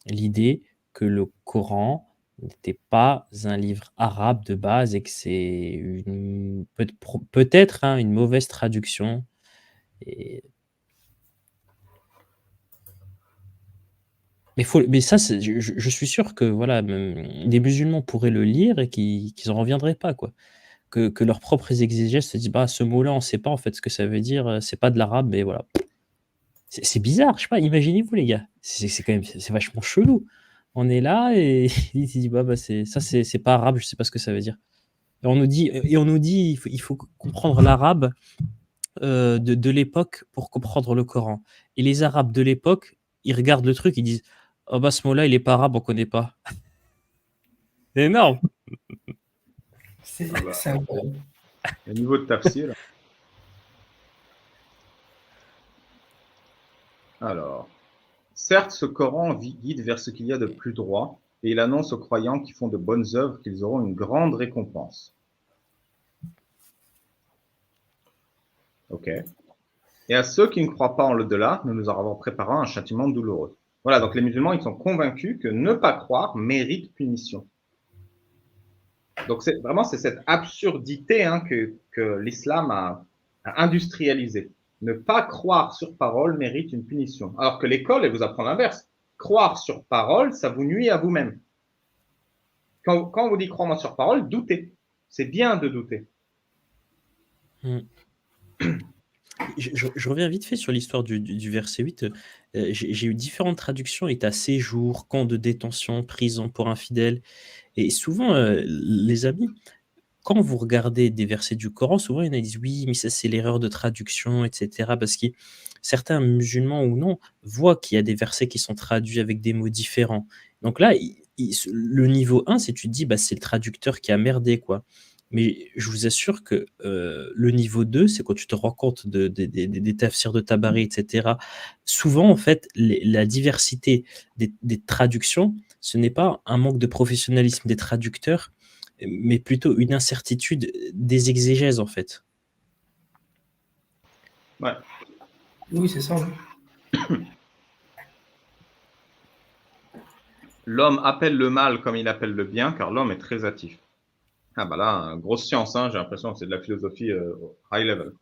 l'idée que le Coran n'était pas un livre arabe de base et que c'est peut-être hein, une mauvaise traduction. Et... Mais ça, je suis sûr que voilà, même des musulmans pourraient le lire et qu'ils n'en reviendraient pas, quoi. Que leurs propres exégètes se disent, bah, ce mot-là, on ne sait pas en fait ce que ça veut dire, c'est pas de l'arabe, mais voilà. C'est bizarre, je sais pas, imaginez-vous les gars, c'est quand même, c'est vachement chelou. On est là et il dit, bah, c'est pas arabe, je sais pas ce que ça veut dire. Et on nous dit, il faut comprendre l'arabe de l'époque pour comprendre le Coran. Et les Arabes de l'époque, ils regardent le truc, ils disent, oh bah ce mot-là, il est pas arabe, on connaît pas. C'est énorme. C'est incroyable. Au niveau de tafsir. Alors, certes, ce Coran guide vers ce qu'il y a de plus droit, et il annonce aux croyants qui font de bonnes œuvres qu'ils auront une grande récompense. Ok. Et à ceux qui ne croient pas en l'au-delà, nous nous avons préparé un châtiment douloureux. Voilà, donc les musulmans, ils sont convaincus que ne pas croire mérite punition. Donc c'est cette absurdité hein, que l'islam a industrialisée. Ne pas croire sur parole mérite une punition. Alors que l'école, elle vous apprend l'inverse. Croire sur parole, ça vous nuit à vous-même. Quand on vous dit croire sur parole, doutez. C'est bien de douter. Je reviens vite fait sur l'histoire du verset 8. J'ai eu différentes traductions, état séjour, camp de détention, prison pour infidèles. Et souvent, les amis, quand vous regardez des versets du Coran, souvent il y en a qui disent oui, mais ça c'est l'erreur de traduction, etc. Parce que certains musulmans ou non voient qu'il y a des versets qui sont traduits avec des mots différents. Donc là, le niveau 1, c'est tu te dis bah, c'est le traducteur qui a merdé, quoi. Mais je vous assure que le niveau 2, c'est quand tu te rends compte des tafsirs de Tabari, etc. Souvent, en fait, la diversité des traductions, ce n'est pas un manque de professionnalisme des traducteurs, mais plutôt une incertitude des exégèses, en fait. Ouais. Oui, c'est ça. Oui. L'homme appelle le mal comme il appelle le bien, car l'homme est très hâtif. Ah bah là, grosse science, hein, j'ai l'impression que c'est de la philosophie high level.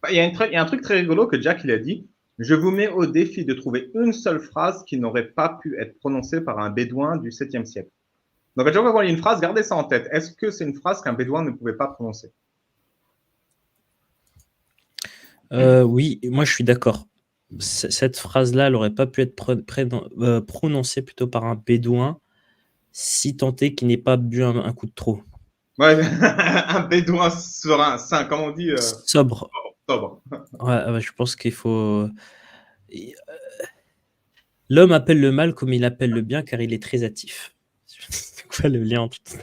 Il y a un truc très rigolo que Jack il a dit. Je vous mets au défi de trouver une seule phrase qui n'aurait pas pu être prononcée par un bédouin du 7e siècle. Donc à chaque fois qu'on lit une phrase, gardez ça en tête. Est-ce que c'est une phrase qu'un bédouin ne pouvait pas prononcer? Oui, moi je suis d'accord. Cette phrase-là, elle n'aurait pas pu être prononcée plutôt par un bédouin, si tant est qu'il n'ait pas bu un coup de trop. Ouais, un bédouin serein, sain, comme on dit. Sobre. Sobre. Ouais, je pense qu'il faut. L'homme appelle le mal comme il appelle le bien, car il est très hâtif. C'est quoi le lien entre tout ça?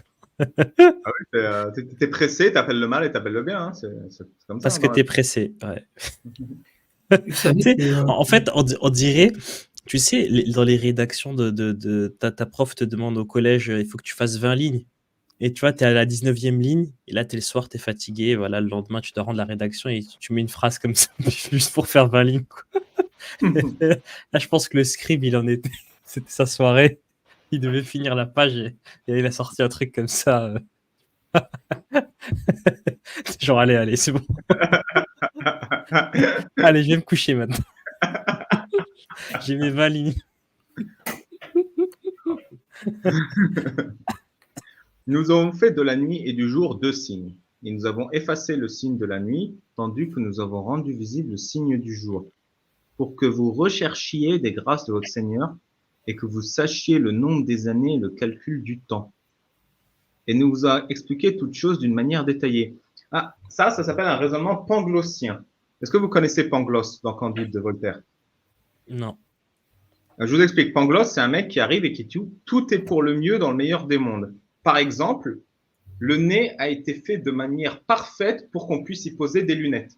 Ah oui, t'es pressé, t'appelles le mal et t'appelles le bien. Hein. C'est comme ça. Parce que t'es pressé, ouais. En fait, on dirait, tu sais, dans les rédactions ta prof te demande au collège, il faut que tu fasses 20 lignes. Et tu vois, tu es à la 19e ligne, et là, le soir, tu es fatigué, voilà, le lendemain, tu dois rendre la rédaction, et tu mets une phrase comme ça, juste pour faire 20 lignes. Quoi. Là, je pense que le scribe, il en était, c'était sa soirée, il devait finir la page, et il a sorti un truc comme ça. Genre, allez, c'est bon. Allez, je vais me coucher maintenant. J'ai mes 20 lignes. Nous avons fait de la nuit et du jour 2 signes, et nous avons effacé le signe de la nuit, tandis que nous avons rendu visible le signe du jour, pour que vous recherchiez des grâces de votre Seigneur, et que vous sachiez le nombre des années et le calcul du temps. Et nous vous a expliqué toutes choses d'une manière détaillée. Ah, ça s'appelle un raisonnement panglossien. Est-ce que vous connaissez Pangloss dans Candide de Voltaire? Non. Je vous explique. Pangloss, c'est un mec qui arrive et qui dit tout est pour le mieux dans le meilleur des mondes. Par exemple, le nez a été fait de manière parfaite pour qu'on puisse y poser des lunettes.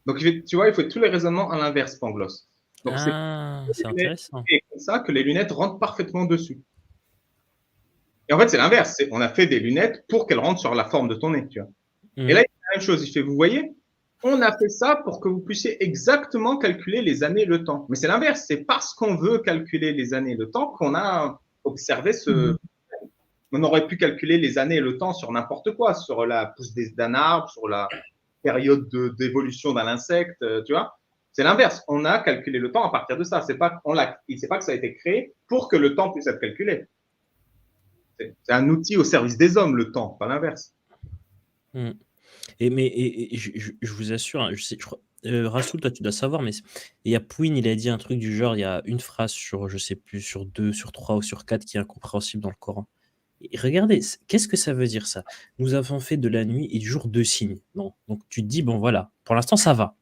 Donc, tu vois, il faut tous les raisonnements à l'inverse, Pangloss. Donc, c'est intéressant. C'est comme ça que les lunettes rentrent parfaitement dessus. Et en fait, c'est l'inverse. On a fait des lunettes pour qu'elles rentrent sur la forme de ton nez, tu vois. Et là, il fait la même chose. Il fait, vous voyez, on a fait ça pour que vous puissiez exactement calculer les années et le temps. Mais c'est l'inverse. C'est parce qu'on veut calculer les années et le temps qu'on a observé ce. On aurait pu calculer les années et le temps sur n'importe quoi, sur la pousse d'un arbre, sur la période d'évolution d'un insecte, tu vois. C'est l'inverse. On a calculé le temps à partir de ça. C'est pas que ça a été créé pour que le temps puisse être calculé. C'est un outil au service des hommes, le temps, pas l'inverse. Et je vous assure, hein, je crois, Rassoul, toi tu dois savoir, mais il y a Pouine, il a dit un truc du genre, il y a une phrase sur, je sais plus, sur 2, sur 3 ou sur 4 qui est incompréhensible dans le Coran. Et regardez, qu'est-ce que ça veut dire ça? Nous avons fait de la nuit et du jour 2 signes. Non. Donc tu te dis, bon voilà, pour l'instant ça va.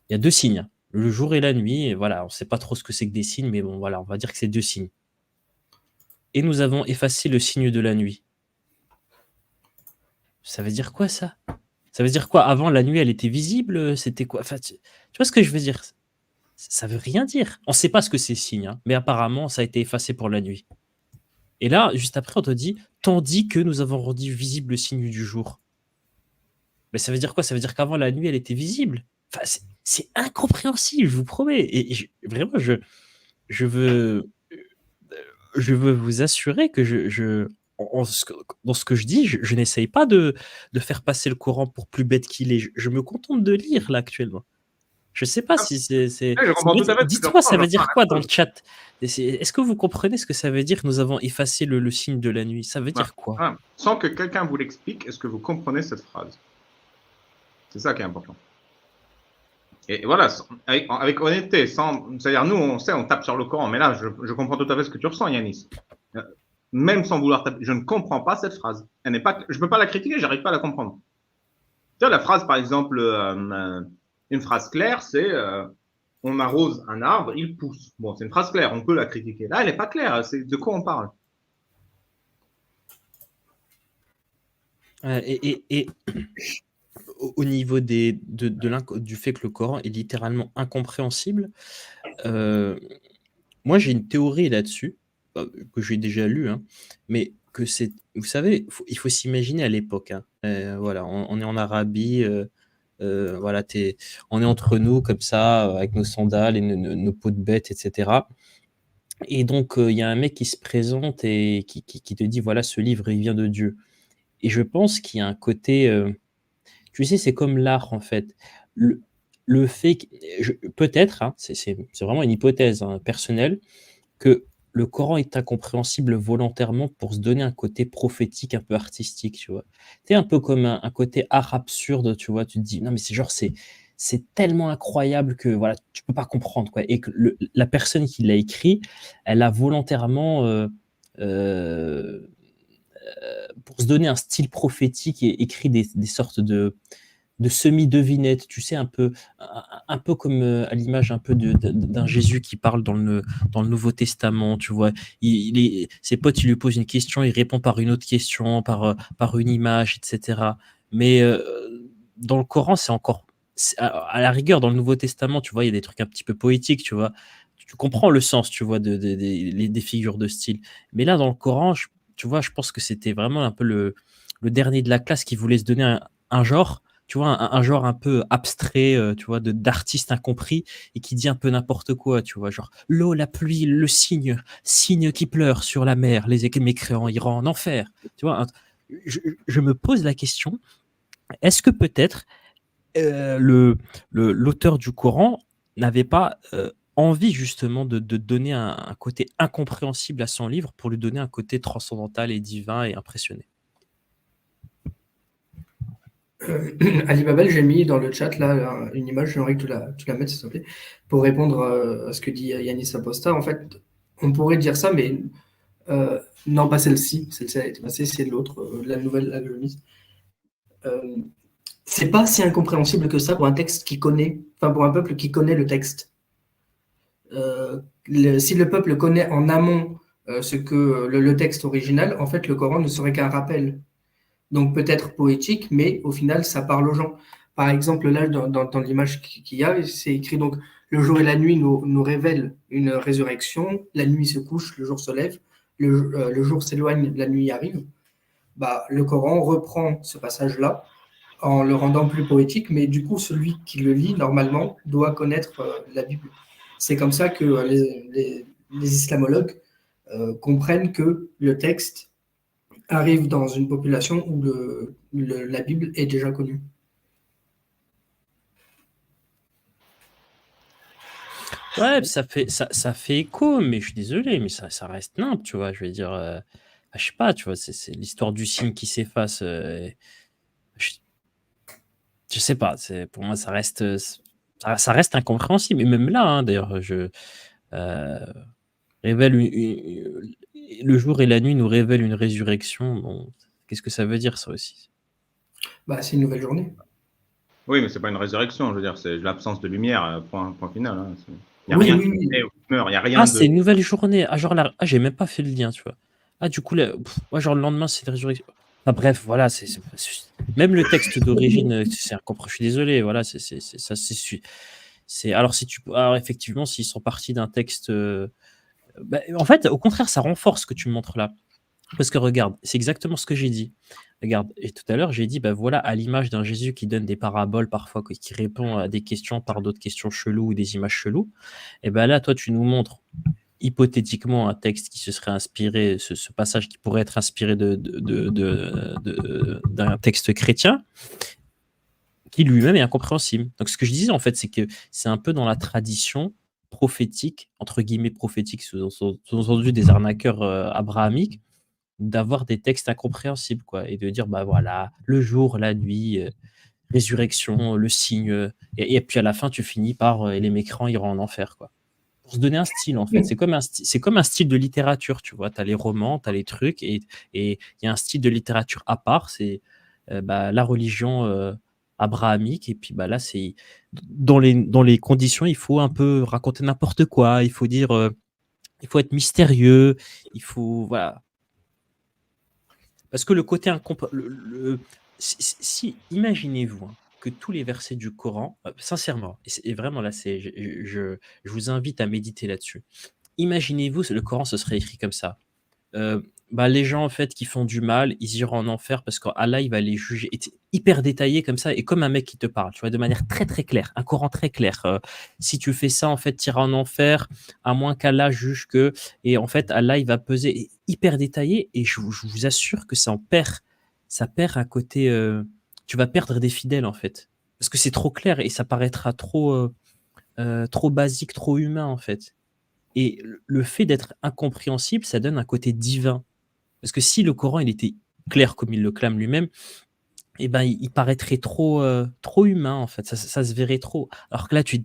Il y a 2 signes, le jour et la nuit, et voilà, on ne sait pas trop ce que c'est que des signes, mais bon voilà, on va dire que c'est 2 signes. Et nous avons effacé le signe de la nuit. Ça veut dire quoi ça? Ça veut dire quoi? Avant, la nuit, elle était visible? C'était quoi? Enfin, tu vois ce que je veux dire? Ça veut rien dire. On ne sait pas ce que c'est signe, hein, mais apparemment, ça a été effacé pour la nuit. Et là, juste après, on te dit, tandis que nous avons rendu visible le signe du jour. Mais ça veut dire quoi? Ça veut dire qu'avant, la nuit, elle était visible. Enfin, c'est incompréhensible, je vous promets. Et vraiment, je veux vous assurer que dans ce que je dis, je n'essaye pas de faire passer le Coran pour plus bête qu'il est. Je me contente de lire là actuellement. Je sais pas si c'est. Dites-moi, ça veut dire quoi dans le chat? Est-ce que vous comprenez ce que ça veut dire? Nous avons effacé le signe de la nuit. Ça veut dire quoi? Sans que quelqu'un vous l'explique, est-ce que vous comprenez cette phrase? C'est ça qui est important. Et voilà, avec honnêteté, c'est-à-dire nous, on sait, on tape sur le Coran, mais là, je comprends tout à fait ce que tu ressens, Yanis. Même sans vouloir taper, je ne comprends pas cette phrase. Je ne peux pas la critiquer, j'arrive pas à la comprendre. Tu vois, la phrase, par exemple, une phrase claire, c'est on arrose un arbre, il pousse. Bon, c'est une phrase claire, on peut la critiquer. Là, elle n'est pas claire, c'est de quoi on parle. Au niveau du fait que le Coran est littéralement incompréhensible, moi j'ai une théorie là-dessus, que j'ai déjà lue, hein, mais que c'est, vous savez, il faut s'imaginer à l'époque. Hein, voilà, on est en Arabie, voilà, on est entre nous comme ça, avec nos sandales et nos peaux de bêtes, etc. Et donc il y a un mec qui se présente et qui te dit, voilà, ce livre, il vient de Dieu. Et je pense qu'il y a un côté... tu sais, c'est comme l'art, en fait. Le fait peut-être, hein, c'est vraiment une hypothèse personnelle, que le Coran est incompréhensible volontairement pour se donner un côté prophétique, un peu artistique, tu vois. C'est un peu comme un côté art absurde, tu vois. Tu te dis, non, mais c'est tellement incroyable que voilà, tu peux pas comprendre, quoi. Et que la personne qui l'a écrit, elle a volontairement... pour se donner un style prophétique et écrit des sortes de semi-devinettes, tu sais, un peu comme à l'image un peu d'un Jésus qui parle dans le Nouveau Testament, tu vois. Ses potes, ils lui posent une question, il répond par une autre question, par une image, etc. Mais dans le Coran, c'est encore... à la rigueur, dans le Nouveau Testament, tu vois, il y a des trucs un petit peu poétiques, tu vois. Tu comprends le sens, tu vois, des figures de style. Mais là, dans le Coran, tu vois, je pense que c'était vraiment un peu le dernier de la classe qui voulait se donner un genre, tu vois, un genre un peu abstrait, tu vois, d'artiste incompris et qui dit un peu n'importe quoi, tu vois, genre l'eau, la pluie, le cygne qui pleure sur la mer, les mécréants iront en enfer, tu vois. Je me pose la question, est-ce que peut-être l'auteur du Coran n'avait pas envie justement de donner un côté incompréhensible à son livre pour lui donner un côté transcendantal et divin et impressionné. Ali Babel, j'ai mis dans le chat là une image, j'aimerais que tu la mettes s'il te plaît, pour répondre à ce que dit Yanis Aposta. En fait, on pourrait dire ça, mais non, pas celle-ci. Celle-ci a été passée, c'est l'autre, la nouvelle, là, que je mise. C'est pas si incompréhensible que ça pour un texte pour un peuple qui connaît le texte. si le peuple connaît en amont ce que le texte original, en fait, le Coran ne serait qu'un rappel. Donc peut-être poétique, mais au final, ça parle aux gens. Par exemple, là, dans l'image qu'il y a, c'est écrit donc le jour et la nuit nous révèlent une résurrection, la nuit se couche, le jour se lève, le jour s'éloigne, la nuit arrive. Bah, le Coran reprend ce passage-là en le rendant plus poétique, mais du coup, celui qui le lit, normalement, doit connaître la Bible. C'est comme ça que les islamologues comprennent que le texte arrive dans une population où la Bible est déjà connue. Ouais, ça fait écho, mais je suis désolé, mais ça reste nimp, tu vois. Je veux dire, je sais pas, tu vois, c'est l'histoire du signe qui s'efface. Je sais pas, pour moi, ça reste incompréhensible. Et même là, hein, d'ailleurs, révèle le jour et la nuit nous révèlent une résurrection. Bon, qu'est-ce que ça veut dire, ça aussi? Bah, c'est une nouvelle journée. Oui, mais c'est pas une résurrection, je veux dire, c'est l'absence de lumière, point final. Hein. Il n'y a Oui, rien oui, qui oui. naît ou qui meurt, il n'y a rien Ah, de. c'est une nouvelle journée. Ah, genre là, j'ai même pas fait le lien, tu vois. Ah, du coup, là, ouais, genre le lendemain, c'est une résurrection. Ah, bref, voilà, même le texte d'origine, c'est incompréhensible. Je suis désolé, voilà, ça, alors alors effectivement, s'ils sont partis d'un texte, en fait, au contraire, ça renforce ce que tu me montres là. Parce que regarde, c'est exactement ce que j'ai dit. Regarde, et tout à l'heure, j'ai dit, bah voilà, à l'image d'un Jésus qui donne des paraboles parfois, qui répond à des questions par d'autres questions cheloues ou des images cheloues, et ben là, toi, tu nous montres hypothétiquement un texte qui se serait inspiré, ce passage qui pourrait être inspiré d'un texte chrétien, qui lui-même est incompréhensible. Donc ce que je disais, en fait, c'est que c'est un peu dans la tradition prophétique, entre guillemets prophétique, sous-entendu des arnaqueurs abrahamiques, d'avoir des textes incompréhensibles, quoi, et de dire, bah voilà, le jour, la nuit, résurrection, le signe, et puis à la fin, tu finis par et les mécrans iront en enfer, quoi. Pour se donner un style, en fait. C'est comme un style de littérature, tu vois. Tu as les romans, tu as les trucs, et il y a un style de littérature à part, c'est la religion abrahamique, et puis bah, là, c'est dans les conditions, il faut un peu raconter n'importe quoi, il faut dire, il faut être mystérieux, il faut, voilà. Parce que le côté imaginez-vous hein, que tous les versets du Coran, sincèrement, et vraiment là, je vous invite à méditer là-dessus. Imaginez-vous, le Coran, ce serait écrit comme ça. Les gens en fait qui font du mal, ils iront en enfer parce qu'Allah il va les juger. Et c'est hyper détaillé comme ça et comme un mec qui te parle, tu vois, de manière très très claire, un Coran très clair. Si tu fais ça, en fait, tu iras en enfer, à moins qu'Allah juge que. Et en fait, Allah il va peser hyper détaillé et je vous assure que ça perd un côté. Tu vas perdre des fidèles en fait parce que c'est trop clair et ça paraîtra trop basique, trop humain en fait. Et le fait d'être incompréhensible, ça donne un côté divin. Parce que si le Coran, il était clair comme il le clame lui-même, eh ben, il paraîtrait trop humain, en fait. Ça se verrait trop. Alors que là, tu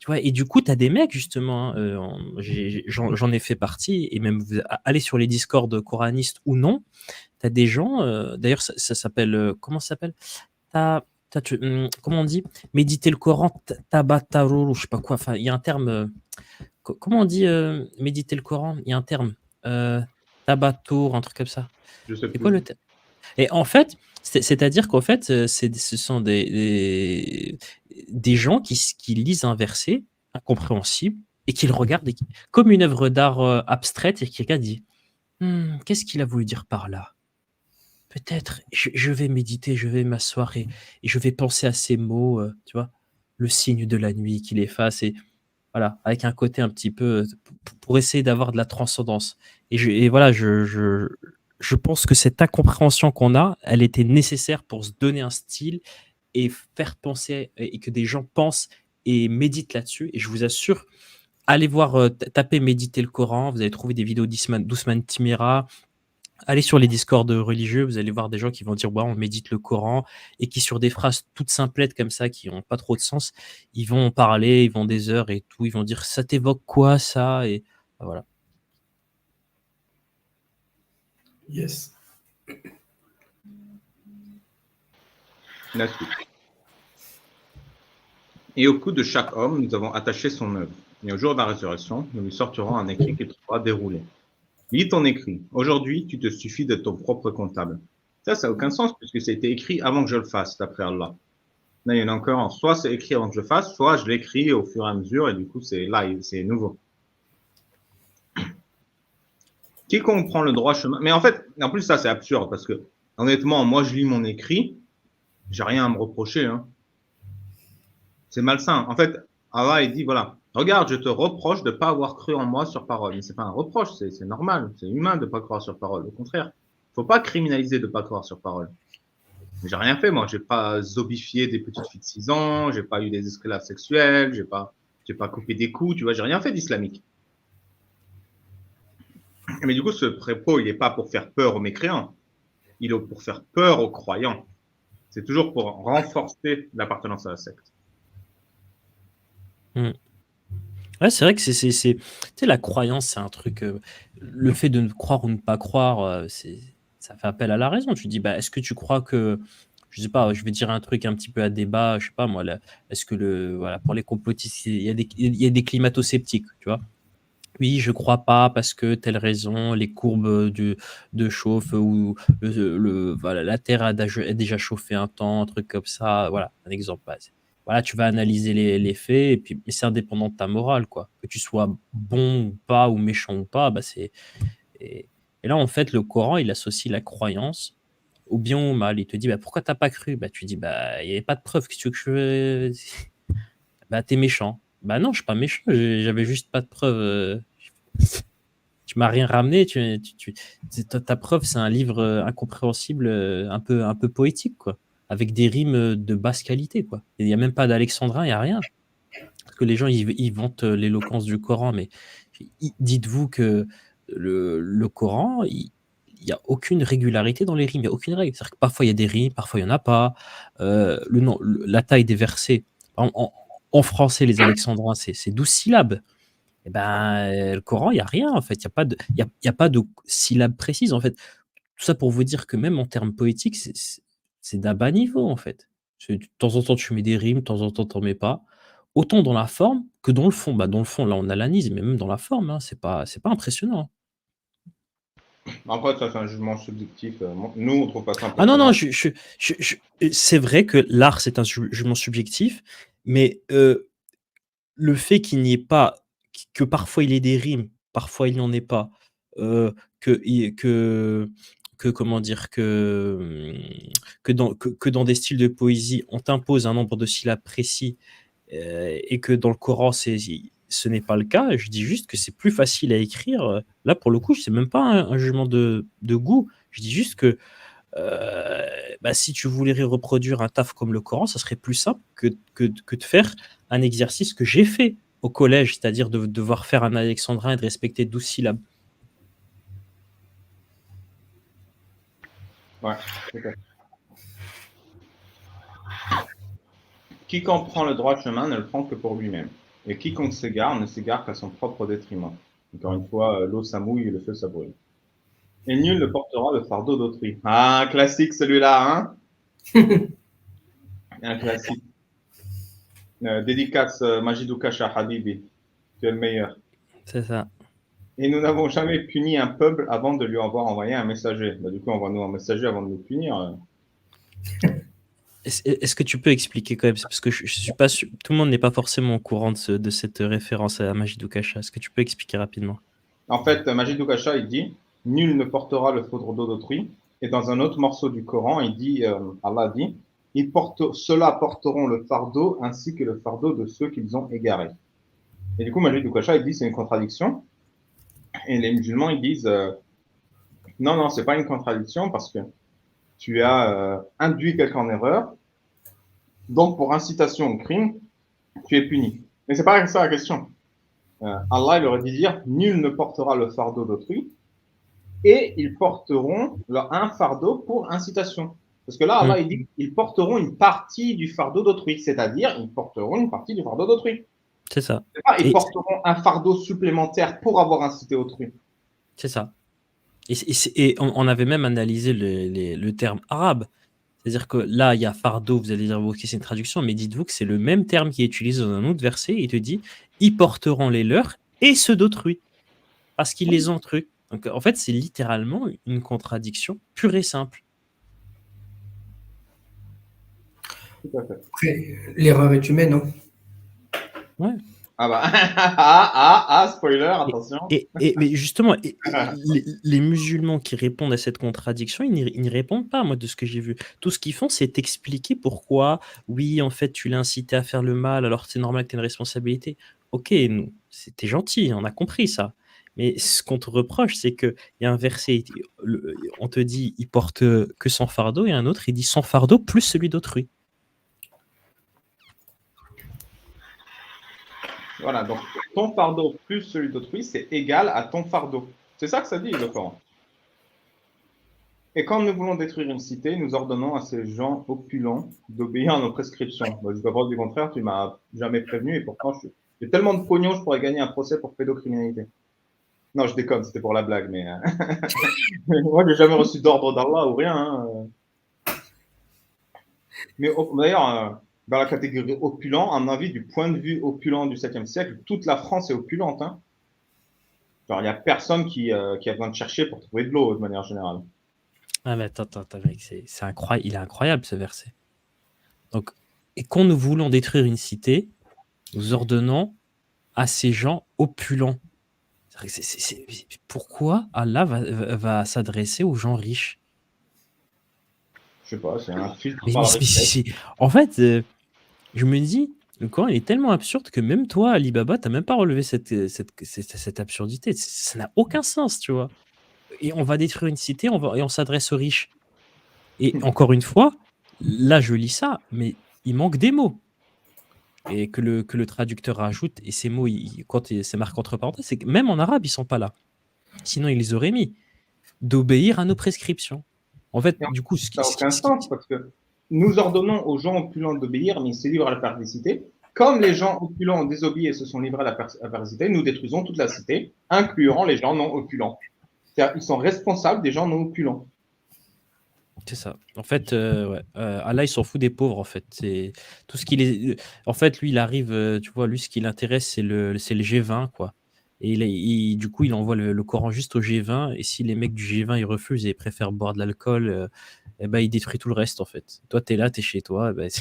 vois, et du coup, tu as des mecs, justement, hein, j'en ai fait partie, et même allez sur les Discords coranistes ou non, tu as des gens, d'ailleurs, ça s'appelle, comment ça s'appelle comment on dit méditer le Coran, tabatarou, je sais pas quoi, enfin, il y a un terme, comment on dit méditer le Coran? Il y a un terme. Tabatour, un truc comme ça. Je sais C'est quoi plus. le terme? Et en fait, c'est-à-dire qu'en fait, ce sont des gens qui lisent un verset incompréhensible et qui le regardent comme une œuvre d'art abstraite et qui regardent et disent qu'est-ce qu'il a voulu dire par là? Peut-être, je vais méditer, je vais m'asseoir et je vais penser à ces mots, tu vois, le signe de la nuit qu'il efface et voilà, avec un côté un petit peu pour essayer d'avoir de la transcendance. Et voilà, je pense que cette incompréhension qu'on a, elle était nécessaire pour se donner un style et faire penser et que des gens pensent et méditent là-dessus. Et je vous assure, allez voir, tapez méditer le Coran, vous allez trouver des vidéos d'Ousmane Timera. Allez sur les discords religieux, vous allez voir des gens qui vont dire ouais, on médite le Coran et qui sur des phrases toutes simplettes comme ça qui n'ont pas trop de sens, ils vont parler, ils vont des heures et tout, ils vont dire ça t'évoque quoi ça et voilà. Yes. La suite. Et au cou de chaque homme, nous avons attaché son œuvre. et au jour de la résurrection, nous lui sortirons un écrit qu'il trouvera déroulé. Lis ton écrit. Aujourd'hui, tu te suffis de ton propre comptable. Ça n'a aucun sens puisque ça a été écrit avant que je le fasse, d'après Allah. Là, il y en a encore un. Soit c'est écrit avant que je le fasse, soit je l'écris au fur et à mesure et du coup, c'est là, c'est nouveau. Quiconque prend le droit chemin. Mais en fait, en plus, ça, c'est absurde parce que, honnêtement, moi, je lis mon écrit, j'ai rien à me reprocher. Hein. C'est malsain. En fait, Allah, il dit, voilà, regarde, je te reproche de ne pas avoir cru en moi sur parole. Mais c'est pas un reproche, c'est normal, c'est humain de ne pas croire sur parole. Au contraire, faut pas criminaliser de ne pas croire sur parole. Mais j'ai rien fait, moi. J'ai pas zobifié des petites filles de 6 ans, j'ai pas eu des esclaves sexuels, j'ai pas coupé des coups, tu vois, j'ai rien fait d'islamique. Mais du coup, ce propos, il n'est pas pour faire peur aux mécréants, il est pour faire peur aux croyants. C'est toujours pour renforcer l'appartenance à la secte. Ouais, c'est vrai que tu sais, la croyance, c'est un truc. Le fait de ne croire ou ne pas croire, ça fait appel à la raison. Tu dis, bah, est-ce que tu crois que. Je sais pas, je vais dire un truc un petit peu à débat, je sais pas moi, est-ce que voilà, pour les complotistes, il y a des climato-sceptiques, tu vois. Oui, je crois pas parce que telle raison, les courbes de chauffe ou voilà, la Terre a déjà chauffé un temps, un truc comme ça. Voilà, un exemple. Voilà, tu vas analyser les faits, et puis, mais c'est indépendant de ta morale, quoi. Que tu sois bon ou pas, ou méchant ou pas, bah c'est. Et, et là, en fait, le Coran, il associe la croyance au bien ou au mal. Il te dit, bah, pourquoi t'as pas cru? Bah, tu dis, bah, il n'y avait pas de preuve. Qu'est-ce que tu veux que bah, t'es méchant. Bah non, je suis pas méchant, j'avais juste pas de preuve. Tu m'as rien ramené. Ta preuve, c'est un livre incompréhensible, un peu poétique, quoi, avec des rimes de basse qualité, quoi. Il n'y a même pas d'alexandrin, il n'y a rien. Parce que les gens, ils vantent l'éloquence du Coran, mais dites-vous que le Coran, il n'y a aucune régularité dans les rimes, il n'y a aucune règle. C'est-à-dire que parfois il y a des rimes, parfois il n'y en a pas. La taille des versets, par exemple, en français, les alexandrins, c'est 12 syllabes. Et ben, le Coran, il n'y a rien, en fait. Il y a pas de syllabes précises, en fait. Tout ça pour vous dire que même en termes poétiques, c'est d'un bas niveau, en fait. De temps en temps, tu mets des rimes, de temps en temps, tu n'en mets pas. Autant dans la forme que dans le fond. Bah, dans le fond, là, on analyse, mais même dans la forme, hein, c'est pas impressionnant. Après, ça, c'est un jugement subjectif. Nous, on trouve pas ça Ah non, impressionnant. non, c'est vrai que l'art, c'est un jugement subjectif, mais le fait qu'il n'y ait pas, que parfois il y ait des rimes, parfois il n'y en ait pas, que comment dire, que dans des styles de poésie, on t'impose un nombre de syllabes précis, et que dans le Coran, ce n'est pas le cas. Je dis juste que c'est plus facile à écrire. Là, pour le coup, c'est même pas un jugement de goût. Je dis juste que bah, si tu voulais reproduire un taf comme le Coran, ça serait plus simple que de faire un exercice que j'ai fait au collège, c'est-à-dire de devoir faire un alexandrin et de respecter 12 syllabes. Ouais, peut-être. Quiconque prend le droit chemin ne le prend que pour lui-même. Et quiconque s'égare ne s'égare qu'à son propre détriment. Encore une fois, l'eau ça mouille et le feu ça brûle. Et nul ne portera le fardeau d'autrui. Ah, classique celui-là, hein. Un classique. Dédicace Majidou Kasha Habibi. Tu es le meilleur. C'est ça. Et nous n'avons jamais puni un peuple avant de lui avoir envoyé un messager. Bah, du coup, envoie-nous un messager avant de nous punir. Est-ce que tu peux expliquer quand même, parce que je suis pas sûr, tout le monde n'est pas forcément au courant de cette référence à Majidou Kasha. Est-ce que tu peux expliquer rapidement? En fait, Majidou Kasha, il dit « Nul ne portera le fardeau d'autrui ». Et dans un autre morceau du Coran, il dit, Allah dit « Ceux-là porteront le fardeau ainsi que le fardeau de ceux qu'ils ont égarés ». Et du coup, Majidou Kasha, il dit c'est une contradiction. Et les musulmans, ils disent non, c'est pas une contradiction parce que tu as induit quelqu'un en erreur. Donc, pour incitation au crime, tu es puni. Mais c'est pas ça la question. Allah, il aurait dit dire nul ne portera le fardeau d'autrui et ils porteront un fardeau pour incitation. Parce que là, Allah, il dit ils porteront une partie du fardeau d'autrui, c'est-à-dire ils porteront une partie du fardeau d'autrui. C'est ça. Ils porteront un fardeau supplémentaire pour avoir incité autrui. C'est ça. Et on avait même analysé le terme arabe. C'est-à-dire que là, il y a fardeau, vous allez dire, ok, c'est une traduction, mais dites-vous que c'est le même terme qui est utilisé dans un autre verset. Il te dit ils porteront les leurs et ceux d'autrui, parce qu'ils les ont crus. Donc en fait, c'est littéralement une contradiction pure et simple. Tout à fait. Après, l'erreur est humaine, non? Ouais. Ah bah, spoiler, attention. Mais justement, les musulmans qui répondent à cette contradiction, ils n'y répondent pas, moi, de ce que j'ai vu. Tout ce qu'ils font, c'est expliquer pourquoi, oui, en fait, tu l'as incité à faire le mal, alors c'est normal que tu aies une responsabilité. Ok, nous, c'était gentil, on a compris ça. Mais ce qu'on te reproche, c'est qu'il y a un verset, on te dit, il porte que son fardeau, et un autre, il dit son fardeau plus celui d'autrui. Voilà, donc ton fardeau plus celui d'autrui, c'est égal à ton fardeau. C'est ça que ça dit, le Coran. Et quand nous voulons détruire une cité, nous ordonnons à ces gens opulents d'obéir à nos prescriptions. Bah, jusqu'à preuve du contraire, tu m'as jamais prévenu et pourtant, j'ai tellement de pognon, je pourrais gagner un procès pour pédocriminalité. Non, je déconne, c'était pour la blague, mais moi, j'ai jamais reçu d'ordre d'Allah ou rien. Hein. Mais d'ailleurs, dans la catégorie opulent, à mon avis, du point de vue opulent du 7e siècle, toute la France est opulente. Hein. Genre, il n'y a personne qui a besoin de chercher pour trouver de l'eau, de manière générale. Ah mais attends, mec, c'est incroyable, il est incroyable ce verset. Donc, et quand nous voulons détruire une cité, nous ordonnons à ces gens opulents. Pourquoi Allah va s'adresser aux gens riches? Je sais pas, c'est un filtre Mais par la richesse. En fait, je me dis, le Coran il est tellement absurde que même toi, Ali Baba, t'as même pas relevé cette absurdité. Ça n'a aucun sens, tu vois. Et on va détruire une cité, et on s'adresse aux riches. Et encore une fois, là je lis ça, mais il manque des mots. Et que le traducteur rajoute, et ces mots, quand c'est marqué entre parenthèses, c'est que même en arabe, ils sont pas là. Sinon, ils les auraient mis. D'obéir à nos prescriptions. En fait, du coup, ça n'a aucun sens parce que nous ordonnons aux gens opulents d'obéir, mais ils se livrent à la perdicité. Comme les gens opulents ont désobéi et se sont livrés à la perdicité, nous détruisons toute la cité, incluant les gens non opulents. C'est-à-dire ils sont responsables des gens non opulents. C'est ça. En fait, ouais. Allah, il s'en fout des pauvres, en fait. C'est tout ce qu'il est. En fait, lui, il arrive, tu vois, lui, ce qui l'intéresse, c'est le G20, quoi. Et du coup, il envoie le Coran juste au G20. Et si les mecs du G20 ils refusent et préfèrent boire de l'alcool, eh ben, il détruit tout le reste, en fait. Toi, t'es là, t'es chez toi. Eh ben,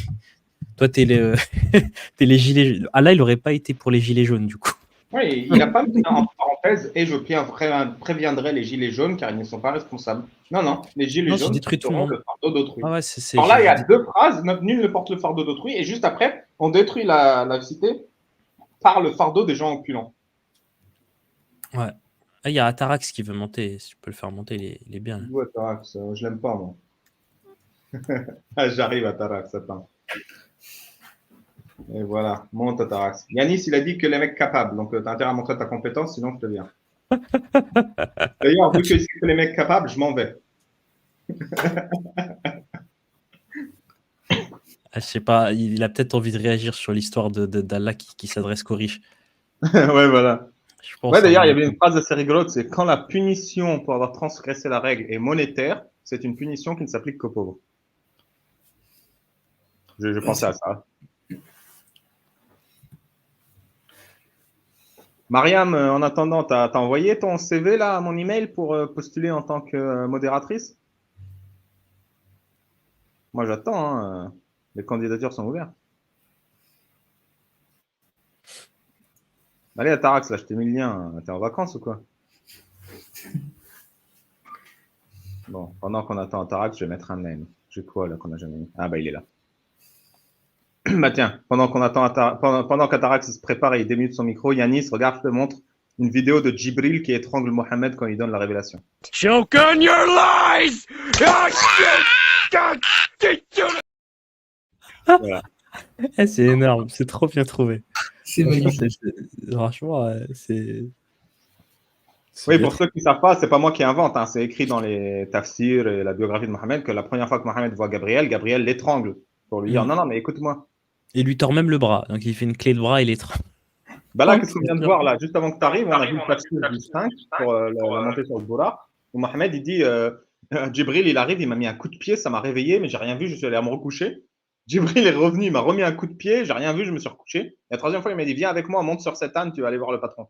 toi, t'es t'es les gilets. Allah, il aurait pas été pour les gilets jaunes, du coup. Oui, il n'a pas mis en parenthèse et je préviendrai les gilets jaunes car ils ne sont pas responsables. Non, les gilets jaunes détruit tout le monde. Le fardeau d'autrui. Ah ouais, Alors là, il y a deux phrases. Nul ne porte le fardeau d'autrui et juste après, on détruit la cité par le fardeau des gens opulents. Ouais. Ah, il y a Atarax qui veut monter. Si tu peux le faire monter, il est bien. Ouais, Atarax, je l'aime pas, moi. J'arrive à Atarax, attends. Et voilà, monte Atarax. Yanis, il a dit que les mecs capables, donc tu as intérêt à montrer ta compétence, sinon je te viens. D'ailleurs, vu que c'est que les mecs capables, je m'en vais. Je sais pas, il a peut-être envie de réagir sur l'histoire d'Allah qui s'adresse qu'aux riches. Ouais, voilà. Je pense ouais, d'ailleurs, il y avait une phrase assez rigolote, c'est quand la punition pour avoir transgressé la règle est monétaire, c'est une punition qui ne s'applique qu'aux pauvres. Je pensais à ça. Mariam, en attendant, t'as envoyé ton CV là à mon email pour postuler en tant que modératrice? Moi, j'attends. Hein. Les candidatures sont ouvertes. Allez, à Tarax, là, je t'ai mis le lien. T'es en vacances ou quoi? Bon, pendant qu'on attend Tarax, je vais mettre un name. J'ai quoi là qu'on n'a jamais mis? Ah, bah, il est là. Bah, tiens, pendant qu'Atarax se prépare et il démute son micro, Yanis, regarde, je te montre une vidéo de Djibril qui étrangle Mohamed quand il donne la révélation. Choke on your lies! Voilà. C'est énorme, c'est trop bien trouvé. C'est magnifique. Franchement, c'est. Oui, pour ceux qui ne savent pas, c'est pas moi qui invente. Hein. C'est écrit dans les tafsirs et la biographie de Mohamed que la première fois que Mohamed voit Gabriel l'étrangle pour lui dire non, mais écoute-moi. Et lui tord même le bras. Donc il fait une clé de bras et l'étrangle. Bah là, qu'est-ce qu'on vient de voir là? Juste avant que tu arrives, on a vu le tafsir du 5 pour la montée sur le Boura. Où Mohamed, il dit Djibril, il arrive, il m'a mis un coup de pied, ça m'a réveillé, mais j'ai rien vu, je suis allé à me recoucher. Djibril est revenu, il m'a remis un coup de pied, j'ai rien vu, je me suis recouché. Et la troisième fois, il m'a dit viens avec moi, monte sur cette âne, tu vas aller voir le patron.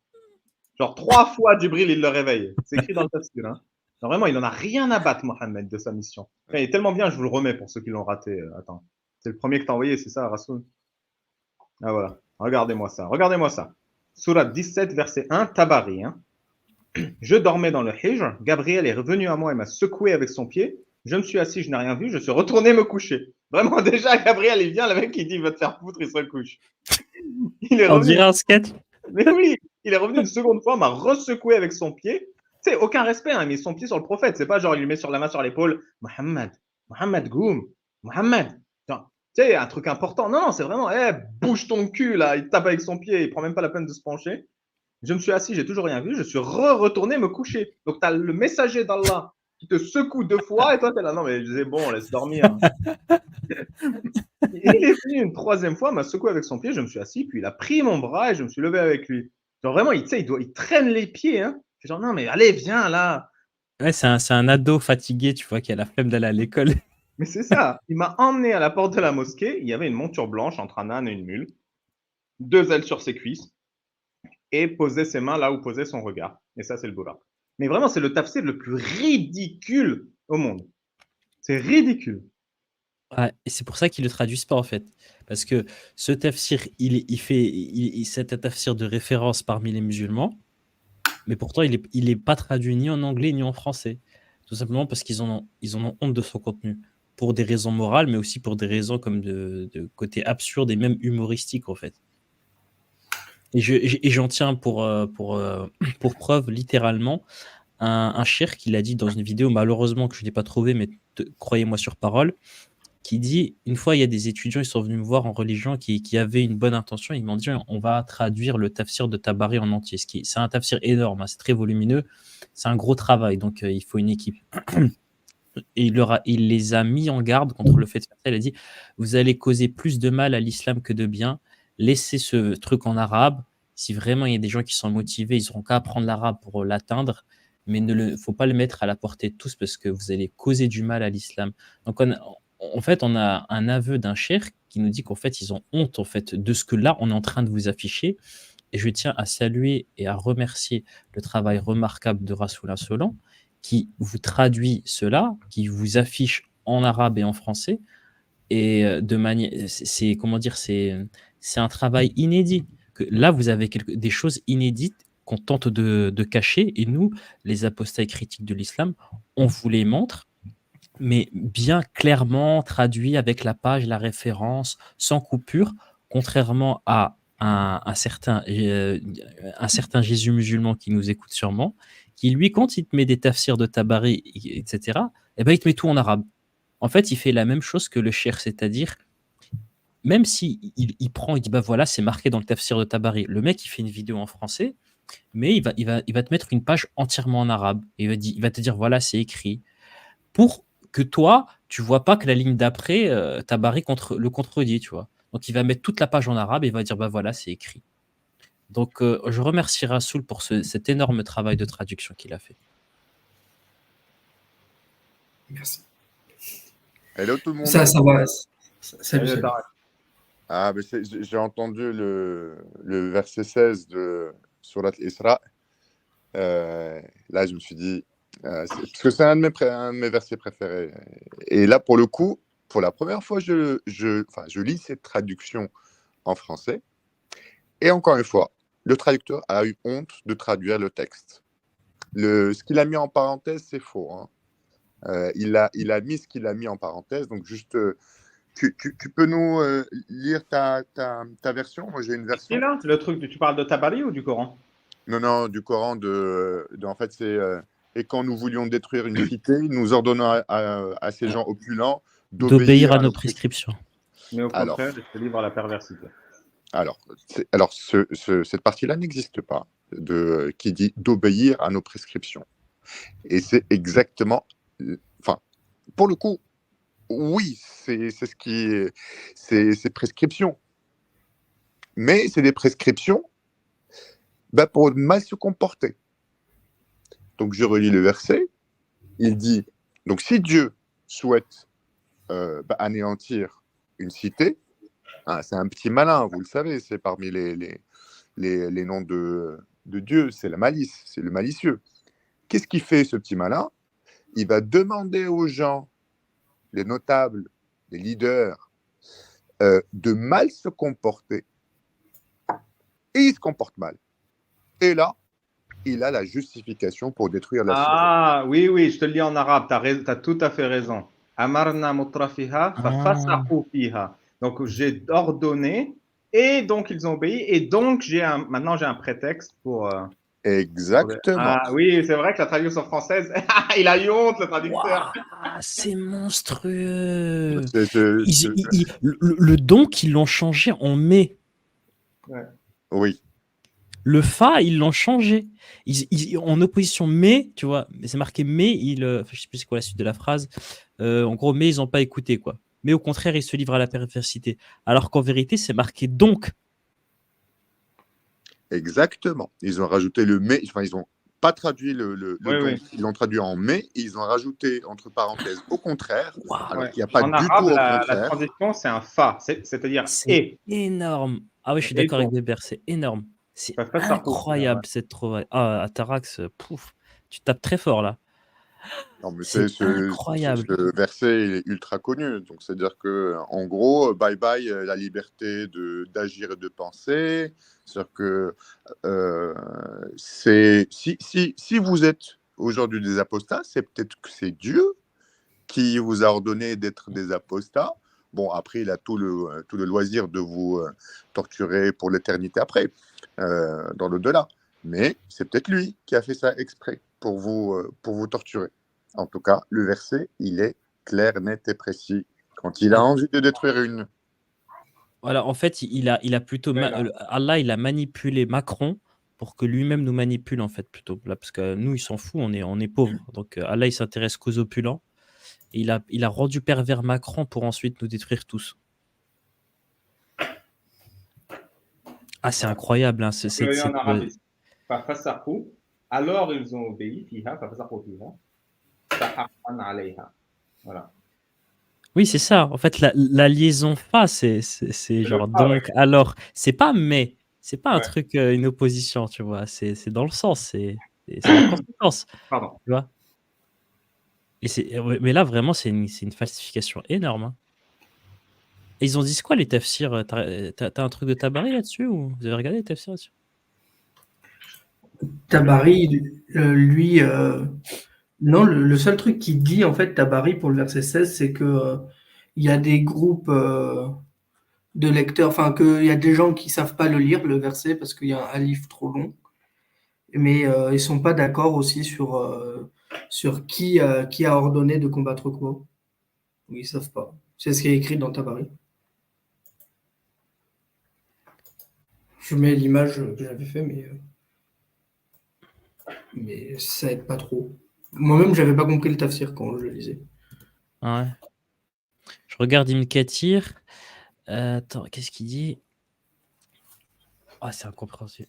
Genre 3 fois, Djibril, il le réveille. C'est écrit dans le tafsir. Hein. Non, vraiment, il n'en a rien à battre, Mohamed, de sa mission. Enfin, il est tellement bien, je vous le remets pour ceux qui l'ont raté. Attends, c'est le premier que t'as envoyé, c'est ça, Rassoul? Ah voilà, regardez-moi ça, regardez-moi ça. Surat 17, verset 1, Tabari. Hein. Je dormais dans le Hijr, Gabriel est revenu à moi et m'a secoué avec son pied. Je me suis assis, je n'ai rien vu, je suis retourné me coucher. Vraiment, déjà, Gabriel, il vient, le mec, il dit, il va te faire foutre, il se couche. Il est On revenu. dirait un sketch. Mais oui, il est revenu une seconde fois, m'a ressecoué avec son pied. Tu sais, aucun respect, hein, il met son pied sur le prophète. C'est pas genre, il lui met sur la main sur l'épaule, Mohamed Goum, Mohamed. Tu sais, un truc important. Non, c'est vraiment, bouge ton cul, là. Il tape avec son pied, il prend même pas la peine de se pencher. Je me suis assis, j'ai toujours rien vu, je suis retourné me coucher. Donc, tu as le messager d'Allah qui te secoue 2 fois et toi, tu es là, non, mais je disais, bon, laisse dormir. Il est venu une 3e fois, m'a secoué avec son pied, je me suis assis, puis il a pris mon bras et je me suis levé avec lui. Genre vraiment, il traîne les pieds. Hein. Genre, non, mais allez, viens là. Ouais, c'est un ado fatigué, tu vois, qui a la flemme d'aller à l'école. Mais c'est ça. Il m'a emmené à la porte de la mosquée. Il y avait une monture blanche entre un âne et une mule, 2 ailes sur ses cuisses, et posait ses mains là où posait son regard. Et ça, c'est le Buraq. Mais vraiment, c'est le tafsir le plus ridicule au monde. C'est ridicule. Ouais, et c'est pour ça qu'ils le traduisent pas en fait. Parce que ce tafsir, c'est un tafsir de référence parmi les musulmans, mais pourtant il est pas traduit ni en anglais ni en français. Tout simplement parce qu'ils en ont honte de son contenu. Pour des raisons morales, mais aussi pour des raisons comme de côté absurde et même humoristique en fait. Et j'en tiens pour preuve littéralement un cheikh qui l'a dit dans une vidéo, malheureusement que je n'ai pas trouvé, mais croyez-moi sur parole, qui dit, une fois il y a des étudiants, ils sont venus me voir en religion qui avaient une bonne intention, ils m'ont dit on va traduire le tafsir de Tabari en entier. C'est un tafsir énorme, hein, c'est très volumineux, c'est un gros travail, donc il faut une équipe. Et il les a mis en garde contre le fait de faire ça. Il a dit vous allez causer plus de mal à l'islam que de bien, laissez ce truc en arabe. Si vraiment il y a des gens qui sont motivés, ils n'auront qu'à apprendre l'arabe pour l'atteindre, mais il ne faut pas le mettre à la portée de tous parce que vous allez causer du mal à l'islam. Donc en fait, on a un aveu d'un cheikh qui nous dit qu'en fait, ils ont honte en fait, de ce que là, on est en train de vous afficher. Et je tiens à saluer et à remercier le travail remarquable de Rassoul Insolent qui vous traduit cela, qui vous affiche en arabe et en français. Et de manière, c'est un travail inédit. Que là, vous avez des choses inédites qu'on tente de cacher. Et nous, les apostats critiques de l'islam, on vous les montre, mais bien clairement traduit avec la page, la référence, sans coupure, contrairement à un certain Jésus musulman qui nous écoute sûrement, qui lui, quand il te met des tafsirs de Tabari, etc., eh ben, il te met tout en arabe. En fait, il fait la même chose que le cheikh, c'est-à-dire, même si il prend, il dit, bah voilà, c'est marqué dans le tafsir de Tabari, le mec, il fait une vidéo en français, mais il va te mettre une page entièrement en arabe. Et il va te dire, voilà, c'est écrit. Pour que toi, tu vois pas que la ligne d'après, Tabari le contredit, tu vois. Donc, il va mettre toute la page en arabe et il va dire, bah voilà, c'est écrit. Donc, je remercie Rassoul pour cet énorme travail de traduction qu'il a fait. Merci. Hello tout le monde. Ça va. Salut. Ah, mais j'ai entendu le verset 16 de Surat Isra. Là, je me suis dit, parce que c'est un de mes versets préférés. Et là, pour le coup, pour la première fois, je lis cette traduction en français. Et encore une fois, le traducteur a eu honte de traduire le texte. Ce qu'il a mis en parenthèse, c'est faux. Hein. Il a mis ce qu'il a mis en parenthèse. Donc, juste, tu peux nous lire ta version? Moi, j'ai une version. Et là, le truc, tu parles de Tabari ou du Coran? Non, du Coran. En fait, c'est et quand nous voulions détruire une cité, nous ordonnons à ces gens opulents d'obéir à nos prescriptions. Mais au contraire, il se livre à la perversité. Alors, cette partie-là n'existe pas, qui dit d'obéir à nos prescriptions. Et c'est exactement, pour le coup, oui, c'est ce qui est, c'est prescriptions. Mais c'est des prescriptions pour mal se comporter. Donc, je relis le verset. Il dit, donc si Dieu souhaite anéantir une cité. Ah, c'est un petit malin, vous le savez, c'est parmi les noms de Dieu, c'est la malice, c'est le malicieux. Qu'est-ce qu'il fait, ce petit malin? Il va demander aux gens, les notables, les leaders, de mal se comporter. Et il se comporte mal. Et là, il a la justification pour détruire la cité. Ah, oui, oui, je te le dis en arabe, tu as tout à fait raison. Amarna mutrafiha fafasaqu fiha. Donc, j'ai ordonné, et donc ils ont obéi, et donc maintenant j'ai un prétexte pour... Exactement. Ah oui, c'est vrai que la traduction française, il a eu honte, le traducteur. Wow, c'est monstrueux. C'est- Le donc, ils l'ont changé en mai. Ouais. Oui. Le fa, ils l'ont changé. En opposition mais, tu vois, c'est marqué mais, je sais plus c'est quoi la suite de la phrase. En gros, mais ils n'ont pas écouté, quoi. Mais au contraire, ils se livrent à la perversité. Alors qu'en vérité, c'est marqué donc. Exactement. Ils ont rajouté le mais, enfin, ils n'ont pas traduit le Oui, donc, oui. ils l'ont traduit en mais, et ils ont rajouté entre parenthèses au contraire, alors Ouais. qu'il n'y a pas En du arabe, tout au la contraire. transition, c'est un fa, c'est-à-dire C'est et. énorme. Ah oui, je suis Et d'accord avec donc. Weber, c'est énorme. C'est Fafasaqu incroyable fiha, cette trouvaille. Ah, Atarax, pouf, tu tapes très fort là. Non, mais C'est ce incroyable. verset il est ultra connu. Donc, c'est-à-dire que, en gros, bye bye la liberté d'agir et de penser. C'est-à-dire que si vous êtes aujourd'hui des apostats, c'est peut-être que c'est Dieu qui vous a ordonné d'être des apostats. Bon, après, il a tout le loisir de vous torturer pour l'éternité après, dans l'au-delà. Mais c'est peut-être lui qui a fait ça exprès pour vous torturer. En tout cas, le verset, il est clair, net et précis. Quand il a envie de détruire une... Voilà, en fait, il a plutôt Allah, il a manipulé Macron pour que lui-même nous manipule, en fait, plutôt. Là, parce que nous, il s'en fout, on est pauvres. Donc Allah, il s'intéresse qu'aux opulents. Et il a rendu pervers Macron pour ensuite nous détruire tous. Ah, c'est incroyable, hein, Oui, en arabe, fafasaqu, alors ils ont obéi, fiha, fafasaqu fiha, faharran alayha. Voilà. Oui, c'est ça. En fait, la liaison fa, c'est genre le fa, donc, ouais. alors. C'est pas mais. C'est pas un Ouais. truc, une opposition, tu vois. C'est dans le sens, c'est la conséquence. Pardon. Tu vois. Et ouais, mais là, vraiment, c'est une falsification énorme, hein. Et ils ont dit quoi, les tafsirs? T'as un truc de Tabari là-dessus, ou vous avez regardé les tafsirs là-dessus? Tabari, lui, non, le seul truc qu'il dit, en fait, Tabari, pour le verset 16, c'est que il y a des groupes de lecteurs, enfin, qu'il y a des gens qui savent pas le lire, le verset, parce qu'il y a un alif trop long. Mais ils sont pas d'accord aussi sur qui a ordonné de combattre quoi. Ils savent pas. C'est ce qui est écrit dans Tabari. Je mets l'image que j'avais fait, mais ça aide pas trop. Moi-même, j'avais pas compris le tafsir quand je le lisais. Ouais. Je regarde Ibn Kathir. Attends, qu'est-ce qu'il dit? Ah, c'est incompréhensible.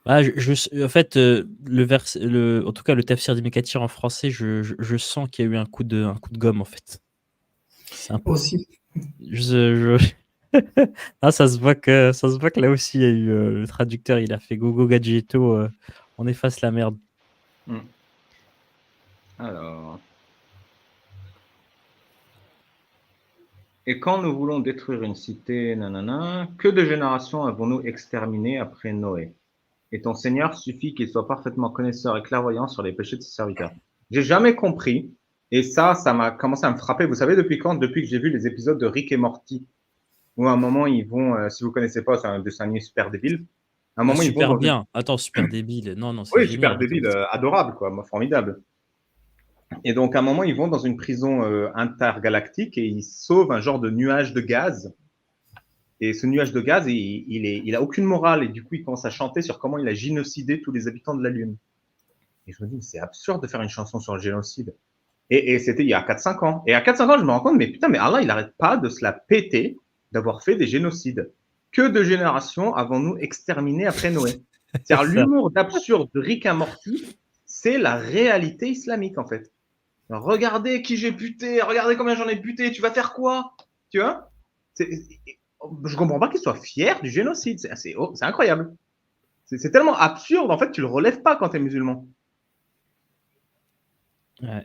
Ah, en fait, en tout cas, le tafsir d'Ibn Kathir en français, je sens qu'il y a eu un coup de gomme, en fait. C'est un peu... Aussi. Ah, ça se voit que là aussi, il y a eu le traducteur, il a fait Gogo Gadgetto, on efface la merde. Alors. Et quand nous voulons détruire une cité, nanana, que de générations avons-nous exterminé après Noé? Et ton Seigneur suffit qu'il soit parfaitement connaisseur et clairvoyant sur les péchés de ses serviteurs. J'ai jamais compris, et ça m'a commencé à me frapper. Vous savez depuis quand? Depuis que j'ai vu les épisodes de Rick et Morty, où à un moment ils vont, si vous connaissez pas, c'est un dessin animé super débile. À un moment ils vont Super dans bien. Attends, super débile. Non, c'est oui, génial. super débile, adorable, quoi, formidable. Et donc, à un moment, ils vont dans une prison intergalactique et ils sauvent un genre de nuage de gaz. Et ce nuage de gaz, il a aucune morale. Et du coup, il commence à chanter sur comment il a génocidé tous les habitants de la Lune. Et je me dis, c'est absurde de faire une chanson sur le génocide. Et c'était il y a 4-5 ans. Et à 4-5 ans, je me rends compte, mais putain, mais Allah, il n'arrête pas de se la péter d'avoir fait des génocides. Que de générations avons-nous exterminé après Noé? C'est-à-dire Ça. l'humour d'absurde de Rick and Morty, c'est la réalité islamique en fait. Alors, regardez qui j'ai buté, regardez combien j'en ai buté, tu vas faire quoi? Tu vois? Je comprends pas qu'ils soient fiers du génocide, c'est incroyable. C'est tellement absurde, en fait, tu le relèves pas quand tu es musulman. Ouais.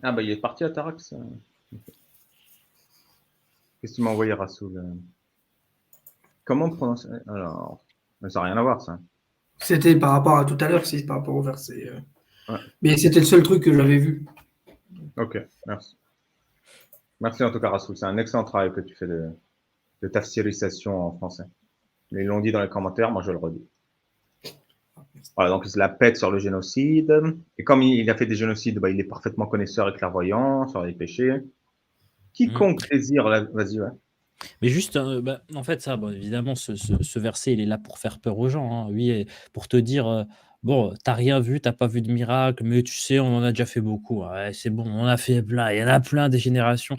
Ah bah il est parti à Tarax. Qu'est-ce que tu m'as envoyé, Rassoul? Comment prononcer? Alors, ça n'a rien à voir, ça. C'était par rapport à tout à l'heure, c'est par rapport au verset. Ouais. Mais c'était le seul truc que j'avais vu. Ok, merci. Merci en tout cas, Rassoul. C'est un excellent travail que tu fais de tafsirisation en français. Ils l'ont dit dans les commentaires, moi je le redis. Voilà, donc il se la pète sur le génocide. Et comme il a fait des génocides, bah, il est parfaitement connaisseur et clairvoyant sur les péchés. Quiconque désire, vas-y, ouais. Mais juste, en fait, ça, bon, évidemment, ce verset, il est là pour faire peur aux gens. Hein. Oui, et pour te dire, bon, t'as rien vu, t'as pas vu de miracle, mais tu sais, on en a déjà fait beaucoup. Ouais, c'est bon, on a fait plein, il y en a plein des générations.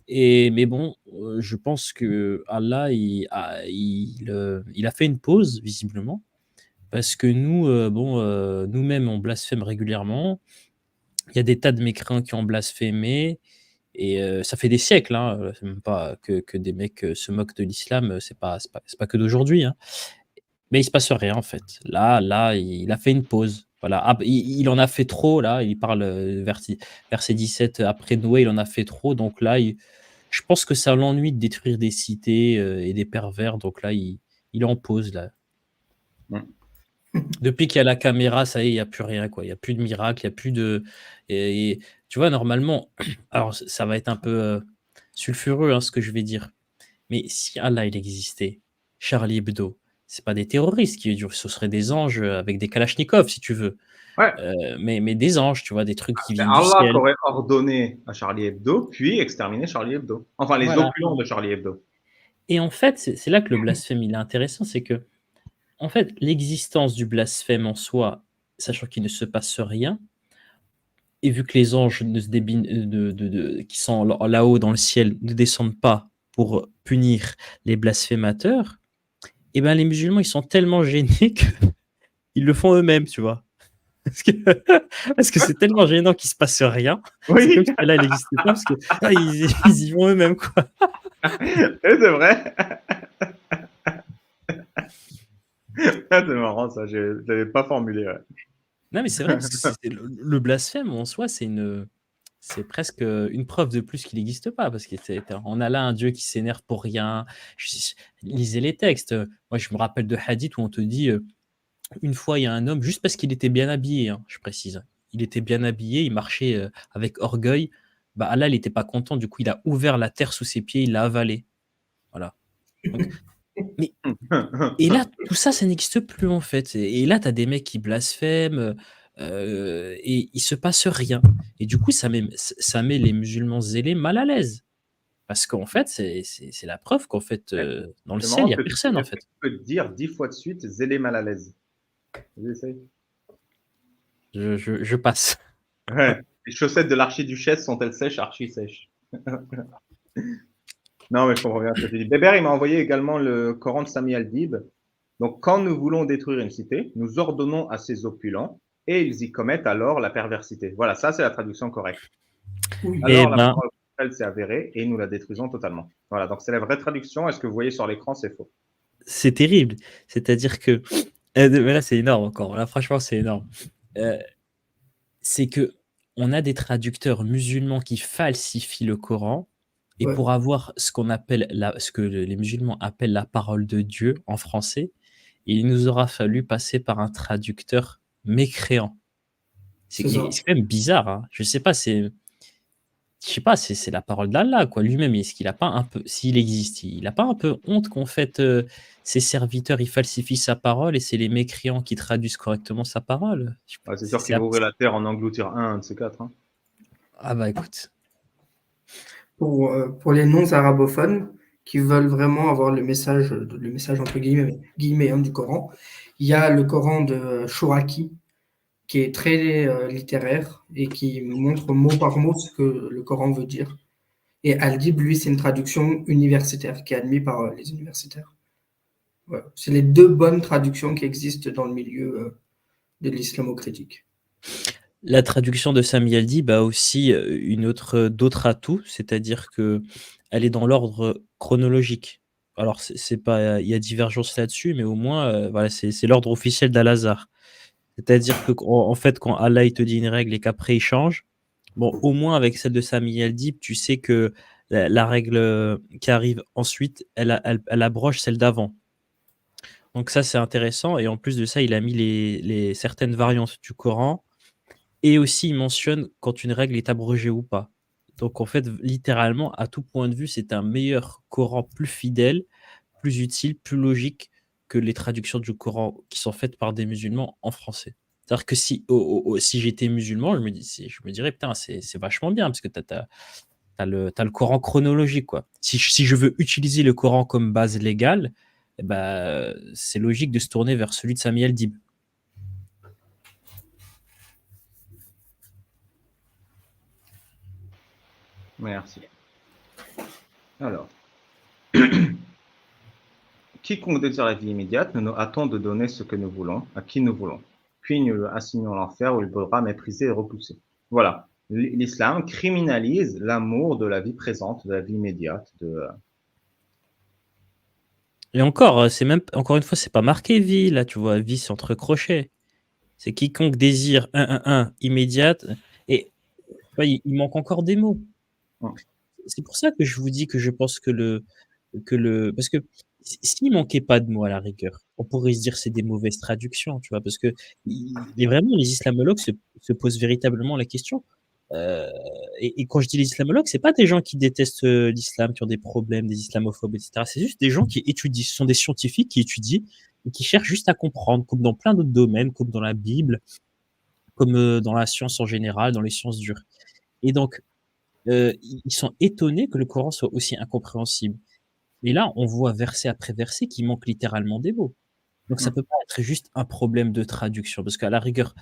Mais bon, je pense que Allah, il a fait une pause, visiblement, parce que nous, nous-mêmes, on blasphème régulièrement. Il y a des tas de mécréants qui ont blasphémé. Et ça fait des siècles, hein, c'est même pas que des mecs se moquent de l'islam, c'est pas que d'aujourd'hui, hein. Mais il se passe rien en fait. Là, il a fait une pause. Voilà. Ah, il en a fait trop là. Il parle verset 17 après Noé, il en a fait trop. Donc là, je pense que ça l'ennuie de détruire des cités et des pervers. Donc là, il est en pause là. Depuis qu'il y a la caméra, ça y est, il n'y a plus rien, quoi. Il n'y a plus de miracle, il n'y a plus de. Et tu vois, normalement, alors ça va être un peu sulfureux, hein, ce que je vais dire. Mais si Allah, il existait, Charlie Hebdo, c'est pas des terroristes ce serait des anges avec des kalachnikovs, si tu veux. Ouais. Mais des anges, tu vois, des trucs qui C'est viennent du Allah ciel. qui aurait ordonné à Charlie Hebdo, puis exterminé Charlie Hebdo. Enfin, les Voilà. opulents de Charlie Hebdo. Et en fait, c'est là que le blasphème, il est intéressant, c'est que, en fait, l'existence du blasphème en soi, sachant qu'il ne se passe rien, et vu que les anges ne se qui sont là-haut dans le ciel ne descendent pas pour punir les blasphémateurs, et ben les musulmans, ils sont tellement gênés qu'ils le font eux-mêmes, tu vois. Parce que c'est tellement gênant qu'il se passe rien. Oui. C'est comme si là, il n'existait pas, parce que ils y vont eux-mêmes, quoi. C'est vrai. C'est marrant ça, je ne l'avais pas formulé. Ouais. Non, mais c'est vrai, parce que le blasphème en soi, c'est presque une preuve de plus qu'il n'existe pas, parce qu'on a là un Dieu qui s'énerve pour rien. Lisez les textes. Moi, je me rappelle de hadith où on te dit, une fois, il y a un homme, juste parce qu'il était bien habillé, hein, je précise, il était bien habillé, il marchait avec orgueil, bah Allah, il n'était pas content, du coup, il a ouvert la terre sous ses pieds, il l'a avalé. Voilà. Donc, et là, tout ça, ça n'existe plus, en fait. Et là, tu as des mecs qui blasphèment, et il se passe rien. Et du coup, ça met les musulmans zélés mal à l'aise. Parce qu'en fait, c'est la preuve qu'en fait, dans le ciel, il n'y a personne, en fait. Tu peux te dire 10 fois de suite, zélé mal à l'aise. J'essaye. Je passe. Ouais. Les chaussettes de l'archiduchesse sont-elles sèches, archi sèches? Non, mais je comprends bien ce que tu dis. Bébert, il m'a envoyé également le Coran de Sami al-Dib. Donc, quand nous voulons détruire une cité, nous ordonnons à ses opulents et ils y commettent alors la perversité. Voilà, ça, c'est la traduction correcte. Alors, la parole s'est avérée et nous la détruisons totalement. Voilà, donc c'est la vraie traduction. Est-ce que vous voyez sur l'écran, c'est faux? C'est terrible. C'est-à-dire que. Mais là, c'est énorme encore. Là, franchement, c'est énorme. C'est que on a des traducteurs musulmans qui falsifient le Coran. Et pour avoir ce qu'on appelle ce que les musulmans appellent la parole de Dieu en français, il nous aura fallu passer par un traducteur mécréant. C'est quand même bizarre. Hein. Je sais pas, c'est la parole d'Allah, quoi. Lui-même, est-ce qu'il a pas un peu, s'il existe, il a pas un peu honte qu'en fait ses serviteurs ils falsifient sa parole et c'est les mécréants qui traduisent correctement sa parole. C'est sûr qu'il va ouvrir la terre en engloutir un de ces quatre. Hein. Ah bah écoute. Pour les non-arabophones qui veulent vraiment avoir le message entre guillemets hein, du Coran, il y a le Coran de Chouraki qui est très littéraire et qui montre mot par mot ce que le Coran veut dire. Et Al-Dib, lui, c'est une traduction universitaire qui est admise par les universitaires. Voilà. C'est les deux bonnes traductions qui existent dans le milieu de l'islamo-critique. La traduction de Sami Al-Dib a aussi d'autres atouts, c'est-à-dire que elle est dans l'ordre chronologique. Alors, c'est pas, il y a divergence là-dessus, mais au moins, voilà, c'est l'ordre officiel d'Al-Azhar. C'est-à-dire que, en fait, quand Allah il te dit une règle et qu'après il change, bon, au moins avec celle de Sami Al-Dib, tu sais que la règle qui arrive ensuite, elle abroge celle d'avant. Donc ça, c'est intéressant. Et en plus de ça, il a mis certaines variantes du Coran. Et aussi, il mentionne quand une règle est abrogée ou pas. Donc en fait, littéralement, à tout point de vue, c'est un meilleur Coran plus fidèle, plus utile, plus logique que les traductions du Coran qui sont faites par des musulmans en français. C'est-à-dire que si j'étais musulman, je me dirais, putain, c'est vachement bien, parce que t'as le Coran chronologique, quoi. Si je veux utiliser le Coran comme base légale, eh ben, c'est logique de se tourner vers celui de Sami Al-Dib. Merci. Alors, quiconque désire la vie immédiate, nous nous hâtons de donner ce que nous voulons, à qui nous voulons. Puis nous le assignons l'enfer où il faudra mépriser et repousser. Voilà. L'islam criminalise l'amour de la vie présente, de la vie immédiate. Et encore, encore une fois, c'est pas marqué vie, là, tu vois, vie c'est entre crochets. C'est quiconque désire immédiate. Et il manque encore des mots. C'est pour ça que je vous dis que je pense que parce que s'il manquait pas de mots à la rigueur, on pourrait se dire c'est des mauvaises traductions, tu vois, parce que vraiment les islamologues se posent véritablement la question. Et quand je dis les islamologues, c'est pas des gens qui détestent l'islam, qui ont des problèmes, des islamophobes, etc. C'est juste des gens qui étudient, ce sont des scientifiques qui étudient et qui cherchent juste à comprendre, comme dans plein d'autres domaines, comme dans la Bible, comme dans la science en général, dans les sciences dures. Et donc, ils sont étonnés que le Coran soit aussi incompréhensible. Et là, on voit verset après verset qu'il manque littéralement des mots. Donc, ça peut pas être juste un problème de traduction, parce qu'à la rigueur,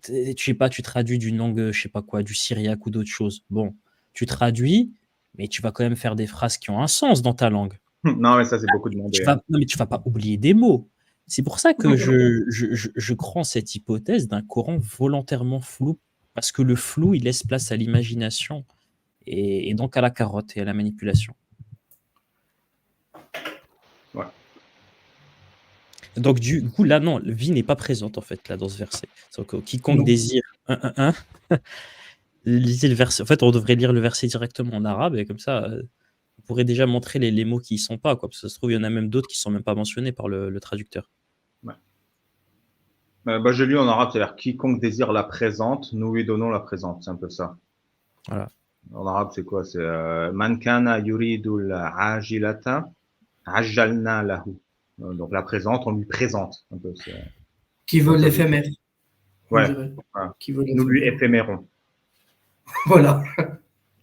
je sais pas, tu traduis d'une langue, je sais pas quoi, du syriaque ou d'autres choses. Bon, tu traduis, mais tu vas quand même faire des phrases qui ont un sens dans ta langue. Non, mais ça, c'est beaucoup demandé. Non, mais tu vas pas oublier des mots. C'est pour ça que je crois en cette hypothèse d'un Coran volontairement flou, parce que le flou, il laisse place à l'imagination et donc à la carotte et à la manipulation. Ouais. Donc du coup, là, non, vie n'est pas présente, en fait, là, dans ce verset. Donc, quiconque désire lisez le verset. En fait, on devrait lire le verset directement en arabe, et comme ça, on pourrait déjà montrer les mots qui y sont pas, quoi. Parce que ça se trouve, il y en a même d'autres qui sont même pas mentionnés par le traducteur. Ouais. J'ai lu en arabe, c'est-à-dire quiconque désire la présente, nous lui donnons la présente. C'est un peu ça. Voilà. En arabe, c'est quoi? C'est man kana yuridul ajilata ajjalna lahu. Donc la présente, on lui présente. Un peu, qui veut l'éphémère. Ouais. Qui veut nous lui éphémérons. Voilà.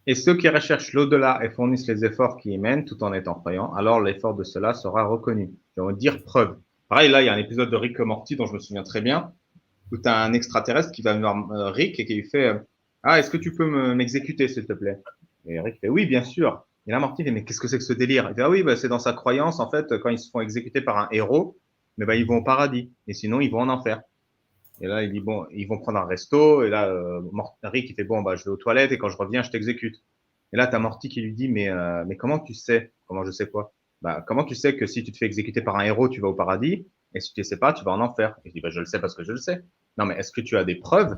Et ceux qui recherchent l'au-delà et fournissent les efforts qui y mènent tout en étant croyants, alors l'effort de cela sera reconnu. Je vais dire preuve. Pareil, là, il y a un épisode de Rick et Morty dont je me souviens très bien, où tu as un extraterrestre qui va voir Rick et qui lui fait est-ce que tu peux m'exécuter, s'il te plaît? Et Rick fait oui, bien sûr. Et là, Morty fait mais qu'est-ce que c'est que ce délire? Il fait oui, c'est dans sa croyance, en fait, quand ils se font exécuter par un héros, ils vont au paradis. Et sinon, ils vont en enfer. Et là, il dit bon, ils vont prendre un resto. Et là, Rick, il fait bon, je vais aux toilettes et quand je reviens, je t'exécute. Et là, t'as Morty qui lui dit mais comment tu sais? Comment je sais quoi? Comment tu sais que si tu te fais exécuter par un héros, tu vas au paradis? Et si tu ne sais pas, tu vas en enfer. Et je dis je le sais parce que je le sais. Non, mais est-ce que tu as des preuves?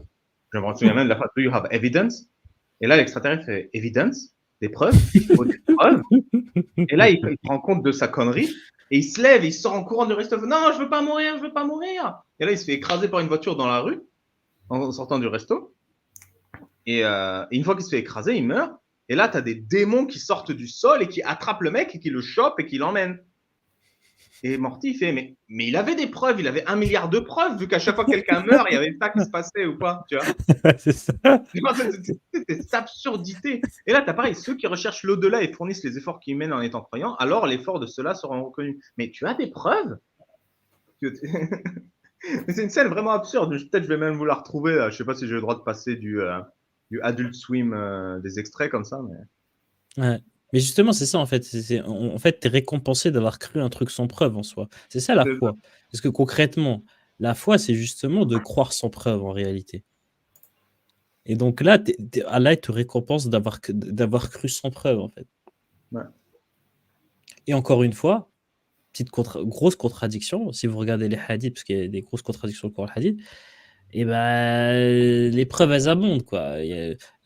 Je me souviens même de la phrase do you have evidence? Et là, l'extraterrestre fait evidence? Des preuves? Des preuves? Et là, il se rend compte de sa connerie. Et il se lève, il sort en courant du resto. Non, je veux pas mourir, je veux pas mourir. Et là, il se fait écraser par une voiture dans la rue en sortant du resto. Et une fois qu'il se fait écraser, il meurt. Et là, tu as des démons qui sortent du sol et qui attrapent le mec et qui le chopent et qui l'emmènent. Et Morty, il fait mais il avait des preuves, il avait 1 milliard de preuves, vu qu'à chaque fois que quelqu'un meurt, il y avait ça qui se passait ou pas, tu vois. C'est ça. C'est cette absurdité. Et là, tu as pareil, ceux qui recherchent l'au-delà et fournissent les efforts qu'ils mènent en étant croyants, alors l'effort de ceux-là seront reconnus. Mais tu as des preuves? C'est une scène vraiment absurde. Peut-être je vais même vous la retrouver. Je ne sais pas si j'ai le droit de passer du Adult Swim, des extraits comme ça. Mais... Ouais. Mais justement, c'est ça en fait. En fait, tu es récompensé d'avoir cru un truc sans preuve en soi. C'est ça la C'est ça. foi. Parce que concrètement, la foi, c'est justement de croire sans preuve en réalité. Et donc là, Allah te récompense d'avoir cru sans preuve en fait. Ouais. Et encore une fois, grosse contradiction, si vous regardez les hadiths, parce qu'il y a des grosses contradictions dans le Coran hadith, et ben les preuves elles abondent quoi.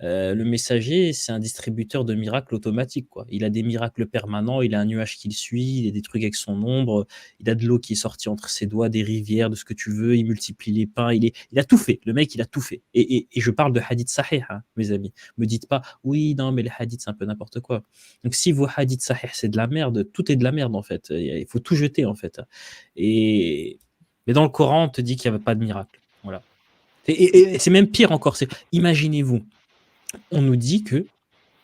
Le messager, c'est un distributeur de miracles automatique quoi. Il a des miracles permanents, il a un nuage qui le suit, il a des trucs avec son ombre, il a de l'eau qui est sortie entre ses doigts, des rivières, de ce que tu veux, il multiplie les pains, il a tout fait. Le mec, il a tout fait. Et je parle de hadith sahih, hein, mes amis. Me dites pas oui, non, mais les hadiths c'est un peu n'importe quoi. Donc si vos hadiths sahih c'est de la merde, tout est de la merde en fait. Il faut tout jeter en fait. Mais dans le Coran, on te dit qu'il n'y avait pas de miracle. Voilà. Et c'est même pire encore. Imaginez-vous, on nous dit que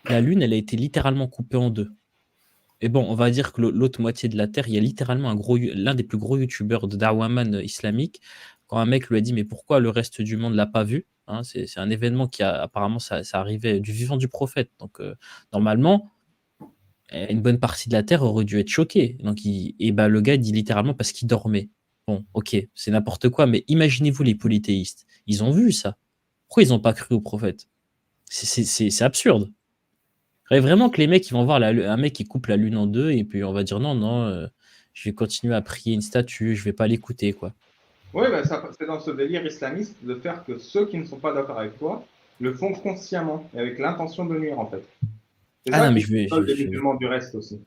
la Lune, elle a été littéralement coupée en deux. Et bon, on va dire que l'autre moitié de la Terre, il y a littéralement l'un des plus gros youtubeurs de Dawaman islamique. Quand un mec lui a dit, mais pourquoi le reste du monde ne l'a pas vu, hein, c'est un événement qui apparemment, ça arrivait du vivant du prophète. Donc, normalement, une bonne partie de la Terre aurait dû être choquée. Donc, le gars dit littéralement parce qu'il dormait. Bon, ok, c'est n'importe quoi, mais imaginez-vous les polythéistes. Ils ont vu ça. Pourquoi ils n'ont pas cru au prophète? C'est absurde. Vraiment que les mecs, ils vont voir un mec qui coupe la lune en deux et puis on va dire non, je vais continuer à prier une statue, je vais pas l'écouter, quoi. Oui, ben c'est dans ce délire islamiste de faire que ceux qui ne sont pas d'accord avec toi le font consciemment et avec l'intention de nuire en fait. C'est ça non, mais qui fait les musulmans du reste aussi.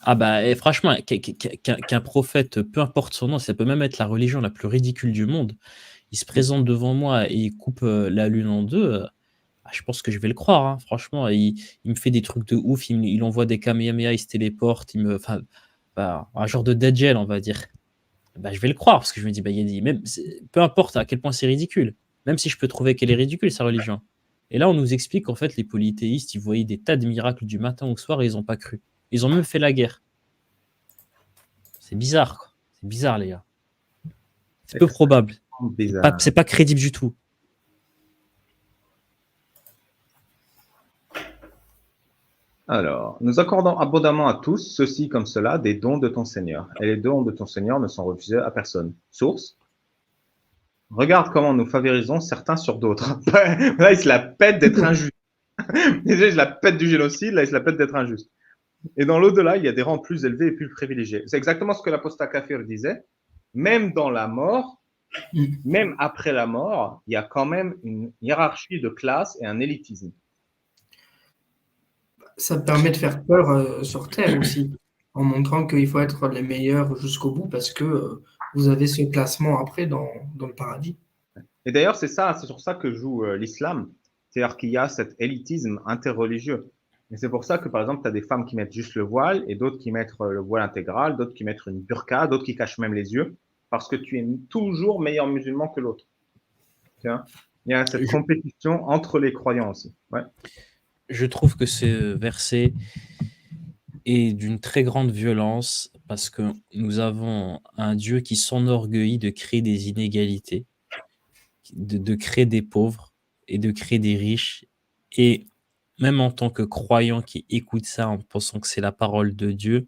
Ah bah franchement, qu'un prophète, peu importe son nom, ça peut même être la religion la plus ridicule du monde, il se présente devant moi et il coupe la lune en deux, je pense que je vais le croire, hein. Franchement, il me fait des trucs de ouf, il envoie des kamehameha, il se téléporte, un genre de Dajjal, on va dire. Je vais le croire, parce que je me dis, peu importe à quel point c'est ridicule, même si je peux trouver qu'elle est ridicule, sa religion. Et là, on nous explique qu'en fait, les polythéistes, ils voyaient des tas de miracles du matin au soir et ils n'ont pas cru. Ils ont même fait la guerre. C'est bizarre, quoi. C'est bizarre, les gars. C'est peu probable. C'est pas crédible du tout. Alors, nous accordons abondamment à tous, ceci comme cela, des dons de ton Seigneur. Et les dons de ton Seigneur ne sont refusés à personne. Source. Regarde comment nous favorisons certains sur d'autres. Là, il se la pète d'être injuste. Déjà, il se la pète du génocide, là, il se la pète d'être injuste. Et dans l'au-delà, il y a des rangs plus élevés et plus privilégiés. C'est exactement ce que l'apostat Kafir disait. Même dans la mort, même après la mort, il y a quand même une hiérarchie de classe et un élitisme. Ça permet de faire peur sur Terre aussi, en montrant qu'il faut être les meilleurs jusqu'au bout parce que vous avez ce classement après dans le paradis. Et d'ailleurs, c'est sur ça que joue l'islam. C'est-à-dire qu'il y a cet élitisme interreligieux. Et c'est pour ça que, par exemple, tu as des femmes qui mettent juste le voile et d'autres qui mettent le voile intégral, d'autres qui mettent une burqa, d'autres qui cachent même les yeux, parce que tu es toujours meilleur musulman que l'autre. Il y a cette compétition entre les croyants aussi. Ouais. Je trouve que ce verset est d'une très grande violence parce que nous avons un Dieu qui s'enorgueillit de créer des inégalités, de créer des pauvres et de créer des riches. Et même en tant que croyant qui écoute ça en pensant que c'est la parole de Dieu,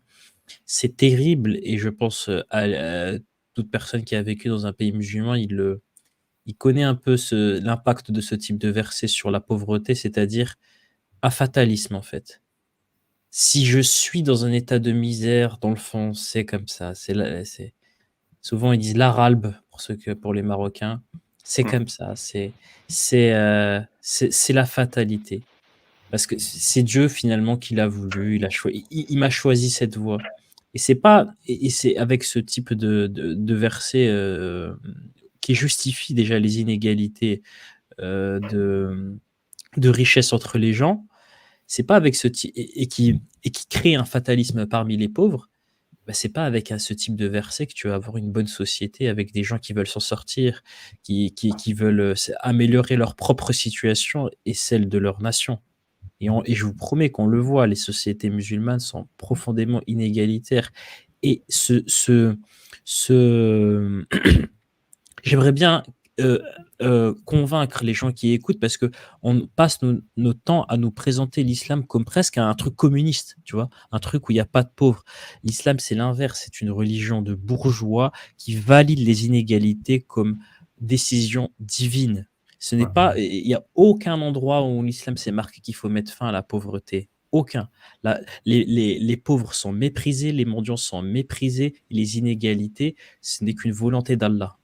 c'est terrible. Et je pense à toute personne qui a vécu dans un pays musulman, il connaît un peu l'impact de ce type de verset sur la pauvreté, c'est-à-dire un fatalisme en fait. Si je suis dans un état de misère, dans le fond, c'est comme ça. Souvent ils disent l'aralbe pour les Marocains. C'est comme ça. C'est la fatalité. Parce que c'est Dieu finalement qui l'a voulu. Il m'a choisi cette voie. Et c'est avec ce type de verset qui justifie déjà les inégalités de richesse entre les gens. C'est pas avec et qui crée un fatalisme parmi les pauvres. C'est pas avec ce type de verset que tu vas avoir une bonne société avec des gens qui veulent s'en sortir, qui veulent améliorer leur propre situation et celle de leur nation. Et je vous promets qu'on le voit, les sociétés musulmanes sont profondément inégalitaires. Et j'aimerais bien convaincre les gens qui écoutent parce que on passe notre temps à nous présenter l'islam comme presque un truc communiste, tu vois, un truc où il n'y a pas de pauvres. L'islam, c'est l'inverse, c'est une religion de bourgeois qui valide les inégalités comme décision divine. Ce n'est pas, il n'y a aucun endroit où l'islam s'est marqué qu'il faut mettre fin à la pauvreté. Aucun. Les pauvres sont méprisés, les mendiants sont méprisés, les inégalités, ce n'est qu'une volonté d'Allah.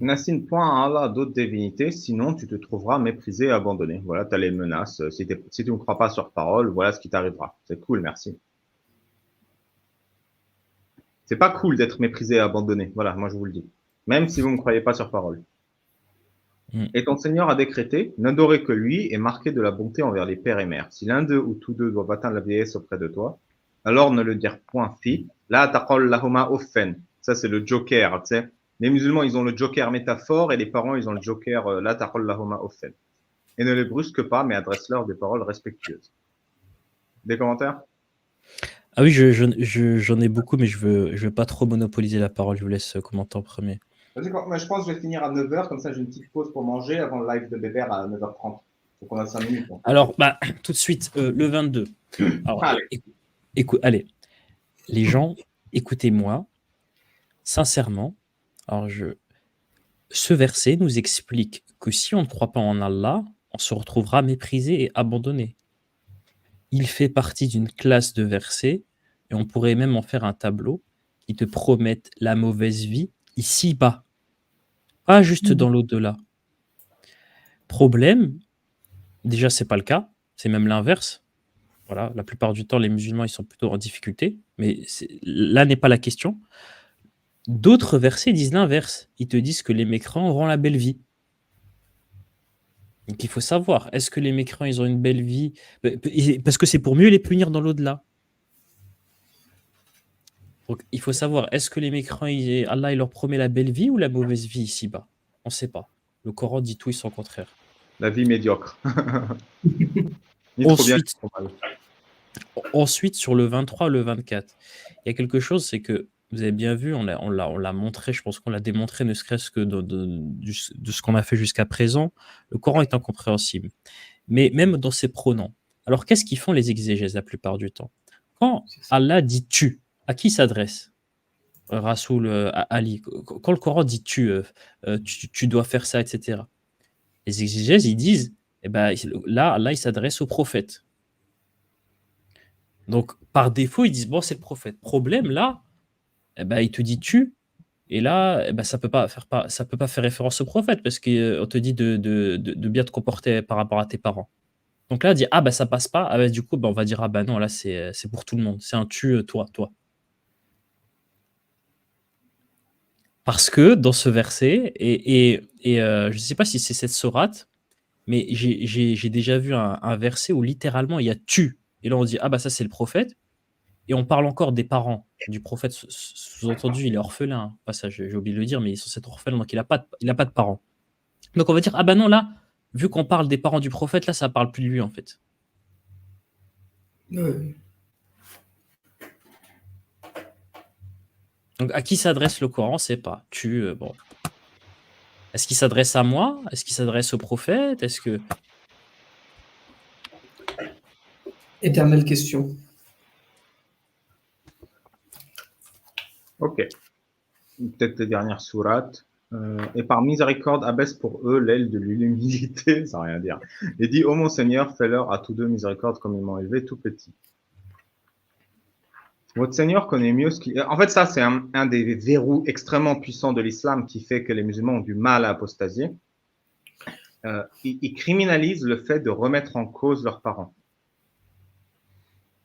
N'assigne point à Allah d'autres divinités, sinon tu te trouveras méprisé et abandonné. Voilà, tu as les menaces. Si tu ne crois pas sur parole, voilà ce qui t'arrivera. C'est cool, merci. C'est pas cool d'être méprisé et abandonné. Voilà, moi je vous le dis. Même si vous ne me croyez pas sur parole. Et ton Seigneur a décrété, n'adorez que lui et marquez de la bonté envers les pères et mères. Si l'un d'eux ou tous deux doivent atteindre la vieillesse auprès de toi, alors ne le dire point fi. La taqol lahuma offen. Ça c'est le joker, tu sais. Les musulmans, ils ont le joker métaphore et les parents, ils ont le joker la taqol lahuma offen. Et ne les brusque pas, mais adresse-leur des paroles respectueuses. Des commentaires? Ah oui, j'en ai beaucoup, mais je veux pas trop monopoliser la parole. Je vous laisse commenter en premier. Vas-y, je pense que je vais finir à 9h, comme ça j'ai une petite pause pour manger avant le live de Bébert à 9h30. Donc on a 5 minutes. Hein. Alors, tout de suite, le 22. Alors, allez, les gens, écoutez-moi, sincèrement. Alors, ce verset nous explique que si on ne croit pas en Allah, on se retrouvera méprisé et abandonné. Il fait partie d'une classe de versets, et on pourrait même en faire un tableau, qui te promettent la mauvaise vie ici-bas, pas juste dans l'au-delà. Problème, déjà c'est pas le cas, c'est même l'inverse. Voilà, la plupart du temps, les musulmans ils sont plutôt en difficulté, mais là n'est pas la question. D'autres versets disent l'inverse. Ils te disent que les mécréants auront la belle vie. Donc il faut savoir, est-ce que les mécréants ils ont une belle vie? Parce que c'est pour mieux les punir dans l'au-delà. Donc il faut savoir, est-ce que les mécréants, Allah il leur promet la belle vie ou la mauvaise vie ici-bas? On ne sait pas. Le Coran dit tout et son contraire. La vie médiocre. Ensuite, sur le 23, le 24, il y a quelque chose, c'est que vous avez bien vu, on l'a montré, je pense qu'on l'a démontré, ne serait-ce que de ce qu'on a fait jusqu'à présent. Le Coran est incompréhensible. Mais même dans ses pronoms. Alors, qu'est-ce qu'ils font les exégèses la plupart du temps? Quand Allah dit « tu », à qui s'adresse Rasoul, Ali? Quand le Coran dit « tu dois faire ça », etc. Les exégèses, ils disent, là, Allah, il s'adresse au prophète. Donc, par défaut, ils disent, bon, c'est le prophète. Problème, là, il te dit tu, et là, ça peut pas faire référence au prophète, parce qu'on te dit de bien te comporter par rapport à tes parents. Donc là, on dit, ça passe pas, du coup, on va dire, non, là, c'est pour tout le monde. C'est un tu, toi. Parce que dans ce verset, et je ne sais pas si c'est cette sourate, mais j'ai déjà vu un verset où littéralement, il y a tu. Et là, on dit, ça, c'est le prophète. Et on parle encore des parents du prophète. Sous-entendu, il est orphelin. Pas ça, j'ai oublié de le dire, mais il est censé être orphelin, donc il n'a pas de parents. Donc on va dire, non, là, vu qu'on parle des parents du prophète, là, ça ne parle plus de lui, en fait. Donc à qui s'adresse le Coran, c'est pas. Bon. Est-ce qu'il s'adresse à moi? Est-ce qu'il s'adresse au prophète? Est-ce que... Éternelle question. Ok. Peut-être les dernières sourates. Et par miséricorde, abaisse pour eux l'aile de l'humilité, ça n'a rien à dire. Et dit, ô mon Seigneur, fais-leur à tous deux miséricorde comme ils m'ont élevé tout petit. Votre Seigneur connaît mieux ce qui... En fait, ça, c'est un des verrous extrêmement puissants de l'islam qui fait que les musulmans ont du mal à apostasier. Ils criminalisent le fait de remettre en cause leurs parents.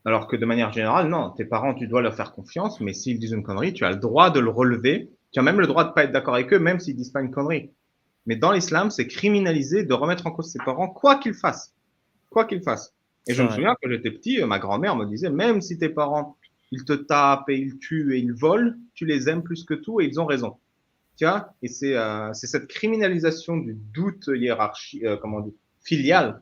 Alors que de manière générale, non, tes parents, tu dois leur faire confiance, mais s'ils disent une connerie, tu as le droit de le relever. Tu as même le droit de pas être d'accord avec eux, même s'ils disent pas une connerie. Mais dans l'islam, c'est criminalisé de remettre en cause ses parents, quoi qu'ils fassent. Quoi qu'ils fassent. Et je me souviens, quand j'étais petit, ma grand-mère me disait, même si tes parents, ils te tapent et ils tuent et ils volent, tu les aimes plus que tout et ils ont raison. Tu vois? Et c'est cette criminalisation du doute filial,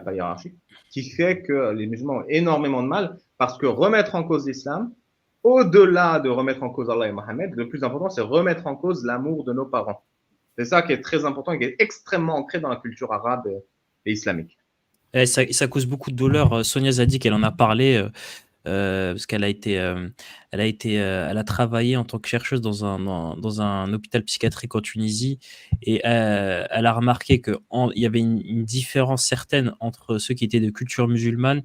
pas hiérarchique, qui fait que les musulmans ont énormément de mal, parce que remettre en cause l'islam, au-delà de remettre en cause Allah et Mohammed, le plus important, c'est remettre en cause l'amour de nos parents. C'est ça qui est très important et qui est extrêmement ancré dans la culture arabe et islamique. Et ça cause beaucoup de douleur. Sonia Zadig, elle en a parlé parce qu'elle a été, elle a travaillé en tant que chercheuse dans un hôpital psychiatrique en Tunisie et elle a remarqué qu'il y avait une différence certaine entre ceux qui étaient de culture musulmane,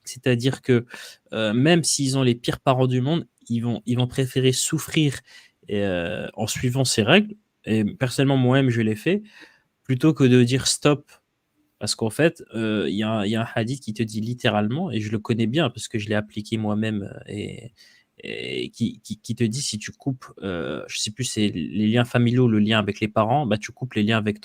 c'est-à-dire que même s'ils ont les pires parents du monde, ils vont préférer souffrir en suivant ces règles. Et personnellement, moi-même, je l'ai fait, plutôt que de dire stop. Parce qu'en fait, il y a un hadith qui te dit littéralement, et je le connais bien parce que je l'ai appliqué moi-même, et qui te dit si tu coupes, je sais plus, c'est les liens familiaux, le lien avec les parents, bah tu coupes les liens avec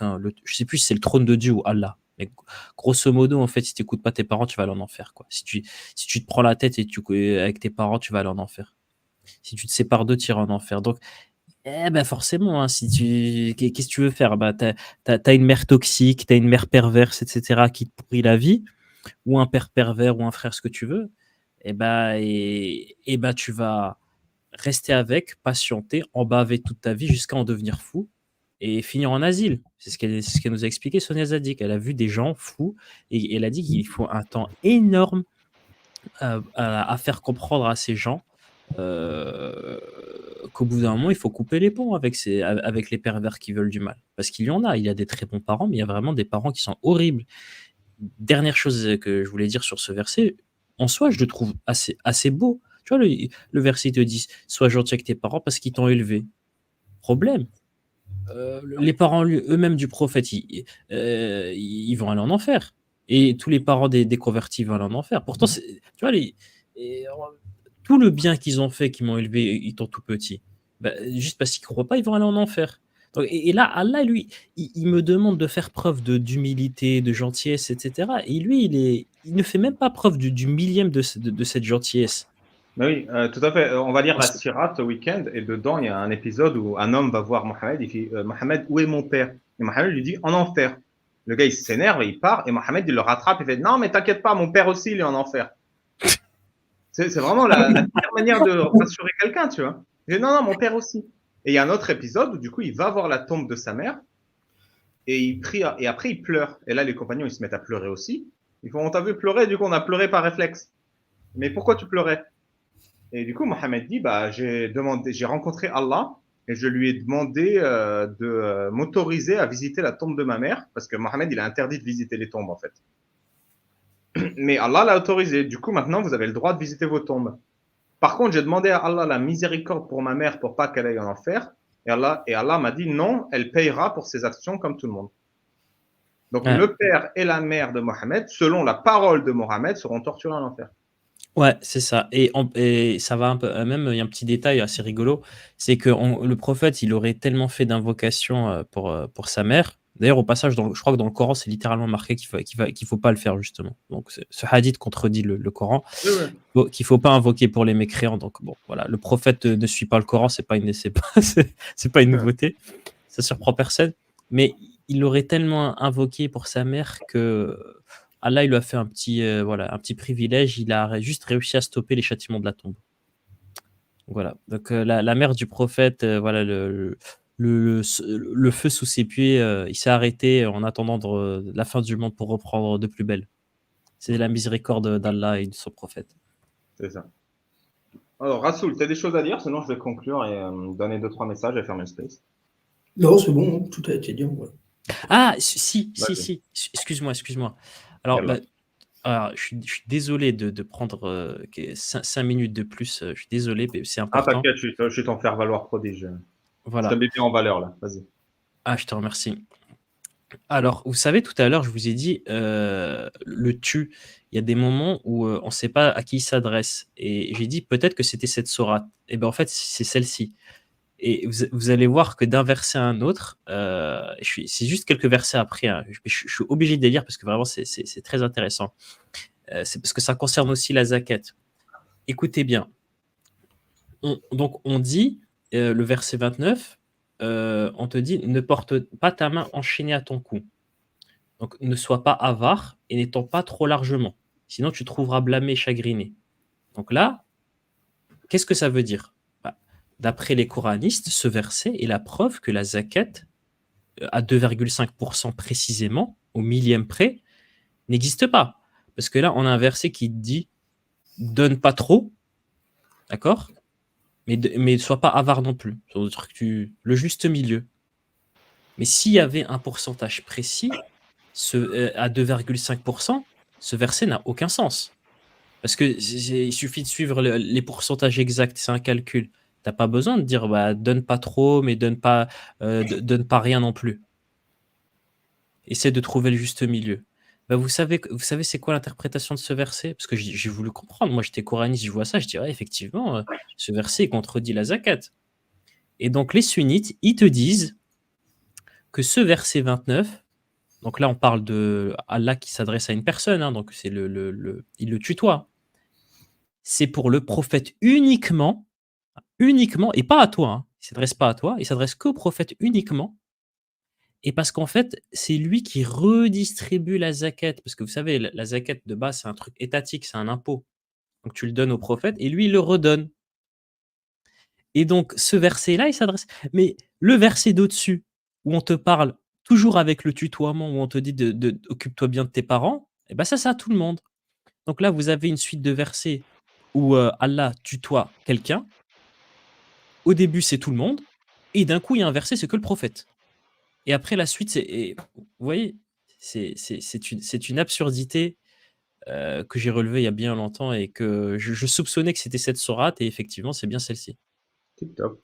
je sais plus si c'est le trône de Dieu ou Allah. Mais grosso modo, en fait, si tu n'écoutes pas tes parents, tu vas aller en enfer, quoi. Si tu te prends la tête avec tes parents, tu vas aller en enfer. Si tu te sépares d'eux, tu iras en enfer. Donc, ben forcément, hein, qu'est-ce que tu veux faire? Bah, t'as une mère toxique, t'as une mère perverse, etc., qui te pourrit la vie, ou un père pervers, ou un frère, ce que tu veux. Et bah, tu vas rester avec, patienter, en baver toute ta vie jusqu'à en devenir fou et finir en asile. C'est ce qu'elle nous a expliqué, Sonia Zadig. Elle a vu des gens fous et elle a dit qu'il faut un temps énorme à faire comprendre à ces gens qu'au bout d'un moment, il faut couper les ponts avec les pervers qui veulent du mal. Parce qu'il y en a, il y a des très bons parents, mais il y a vraiment des parents qui sont horribles. Dernière chose que je voulais dire sur ce verset, en soi, je le trouve assez beau. Tu vois, le verset te dit « Sois gentil avec tes parents parce qu'ils t'ont élevé ». Problème. Les parents eux-mêmes du prophète, ils vont aller en enfer. Et tous les parents des convertis vont aller en enfer. Pourtant, tu vois, tout le bien qu'ils ont fait, qu'ils m'ont élevé étant tout petit, bah, juste parce qu'ils ne croient pas, ils vont aller en enfer. Donc, et là, Allah, lui, il me demande de faire preuve d'humilité, de gentillesse, etc. Et lui, il ne fait même pas preuve du millième de cette gentillesse. Oui, tout à fait. On va lire la Sirah ce week-end et dedans, il y a un épisode où un homme va voir Mohamed et il dit Mohamed, où est mon père? Et Mohamed lui dit en enfer. Le gars, il s'énerve et il part et Mohamed, il le rattrape et fait non, mais t'inquiète pas, mon père aussi, il est en enfer. C'est vraiment la meilleure manière de rassurer quelqu'un, tu vois. Il dit non, non, mon père aussi. Et il y a un autre épisode où du coup, il va voir la tombe de sa mère et il prie et après il pleure. Et là, les compagnons, ils se mettent à pleurer aussi. Ils font on t'a vu pleurer, du coup, on a pleuré par réflexe. Mais pourquoi tu pleurais? Et du coup, Mohamed dit, bah, j'ai rencontré Allah et je lui ai demandé de m'autoriser à visiter la tombe de ma mère parce que Mohamed, il a interdit de visiter les tombes en fait. Mais Allah l'a autorisé. Du coup, maintenant, vous avez le droit de visiter vos tombes. Par contre, j'ai demandé à Allah la miséricorde pour ma mère pour pas qu'elle aille en enfer. Et Allah m'a dit non, elle payera pour ses actions comme tout le monde. Donc, le père et la mère de Mohamed, selon la parole de Mohamed, seront torturés en enfer. Ouais, c'est ça. Et ça va un peu. Même, il y a un petit détail assez rigolo, c'est que le prophète, il aurait tellement fait d'invocations pour sa mère. D'ailleurs, au passage, je crois que dans le Coran, c'est littéralement marqué qu'il faut pas le faire, justement. Donc, ce hadith contredit le Coran, qu'il faut pas invoquer pour les mécréants. Donc, bon, voilà, le prophète ne suit pas le Coran, c'est pas une nouveauté. Ça surprend personne. Mais il l'aurait tellement invoqué pour sa mère que Allah, il lui a fait un petit privilège. Il a juste réussi à stopper les châtiments de la tombe. Voilà. Donc, la mère du prophète, voilà, le feu sous ses pieds, il s'est arrêté en attendant la fin du monde pour reprendre de plus belle. C'est la miséricorde d'Allah et de son prophète. C'est ça. Alors, Rassoul, tu as des choses à dire? Sinon, je vais conclure et donner 2-3 messages et fermer le space. Non, c'est bon, tout a été dit. Ouais. Ah, si. Excuse-moi. Alors, je suis désolé de prendre 5 minutes de plus. Je suis désolé, mais c'est important. Ah, t'inquiète, je suis ton faire-valoir prodige. Voilà. Je te mets bien en valeur, là. Vas-y. Ah, je te remercie. Alors, vous savez, tout à l'heure, je vous ai dit, le tu, il y a des moments où on ne sait pas à qui il s'adresse. Et j'ai dit peut-être que c'était cette sourate. Et bien, en fait, c'est celle-ci. Et vous allez voir que d'un verset à un autre, c'est juste quelques versets après, hein, je suis obligé de les lire parce que vraiment, c'est très intéressant. C'est parce que ça concerne aussi la zakat. Écoutez bien. Donc, on dit, le verset 29, on te dit, ne porte pas ta main enchaînée à ton cou. Donc, ne sois pas avare et n'étends pas trop largement. Sinon, tu te trouveras blâmé et chagriné. Donc là, qu'est-ce que ça veut dire? Bah, d'après les coranistes, ce verset est la preuve que la zakat, à 2,5% précisément, au millième près, n'existe pas. Parce que là, on a un verset qui dit « donne pas trop », d'accord, mais ne sois pas avare non plus. Le juste milieu. Mais s'il y avait un pourcentage précis, à 2,5%, ce verset n'a aucun sens. Parce qu'il suffit de suivre les pourcentages exacts, c'est un calcul. Tu n'as pas besoin de dire bah, donne pas trop, mais donne pas rien non plus. Essaie de trouver le juste milieu. Bah, vous savez c'est quoi l'interprétation de ce verset? Parce que j'ai voulu comprendre. Moi, j'étais coraniste, je vois ça, je dirais effectivement, ce verset contredit la zakat. Et donc, les sunnites, ils te disent que ce verset 29, donc là, on parle de Allah qui s'adresse à une personne, hein, donc c'est il le tutoie. C'est pour le prophète uniquement, et pas à toi. Hein. Il ne s'adresse pas à toi, il s'adresse qu'au prophète uniquement. Et parce qu'en fait, c'est lui qui redistribue la zakat. Parce que vous savez, la zakat de base, c'est un truc étatique, c'est un impôt. Donc tu le donnes au prophète et lui, il le redonne. Et donc, ce verset-là, il s'adresse. Mais le verset d'au-dessus, où on te parle toujours avec le tutoiement, où on te dit occupe-toi bien de tes parents, et ben ça, c'est à tout le monde. Donc là, vous avez une suite de versets où Allah tutoie quelqu'un. Au début, c'est tout le monde. Et d'un coup, il y a un verset, c'est que le prophète. Et après, la suite, vous voyez, c'est une absurdité que j'ai relevée il y a bien longtemps et que je soupçonnais que c'était cette sourate, et effectivement, c'est bien celle-ci. Tip top.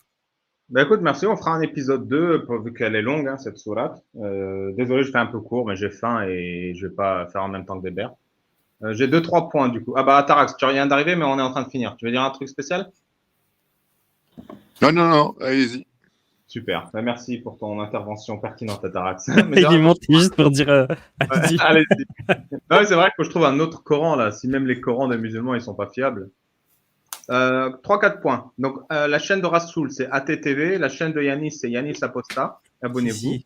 Ben écoute, merci. On fera un épisode 2, vu qu'elle est longue, hein, cette sourate. Désolé, je fais un peu court, mais j'ai faim et je vais pas faire en même temps que Bébert. J'ai 2-3 points, du coup. Ah bah, Tarax, tu viens d'arriver, mais on est en train de finir. Tu veux dire un truc spécial? Non, allez-y. Super. Ben, merci pour ton intervention pertinente, Tarax. Il lui monte juste pour dire allez-y. Allez-y. Non, c'est vrai que je trouve un autre Coran, là. Si même les Corans des musulmans, ils sont pas fiables. 3-4 points. Donc, la chaîne de Rassoul, c'est ATTV. La chaîne de Yanis, c'est Yanis Aposta. Abonnez-vous.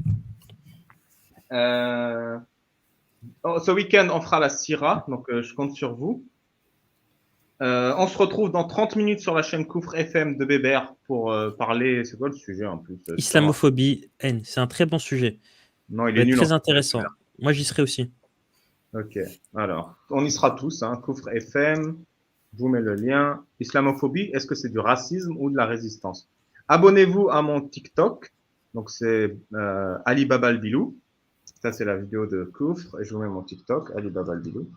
Ce week-end, on fera la Sira. Donc, je compte sur vous. On se retrouve dans 30 minutes sur la chaîne Koufr FM de Bébert pour parler. C'est quoi le sujet en plus? Islamophobie, haine. C'est un très bon sujet. Non, il est nul. Très intéressant. Moi, j'y serai aussi. Ok. Alors, on y sera tous. Hein. Koufr FM. Je vous mets le lien. Islamophobie, est-ce que c'est du racisme ou de la résistance? Abonnez-vous à mon TikTok. Donc, c'est Ali Baba Bilou. Ça, c'est la vidéo de Koufr. Et je vous mets mon TikTok, Ali Baba Bilou.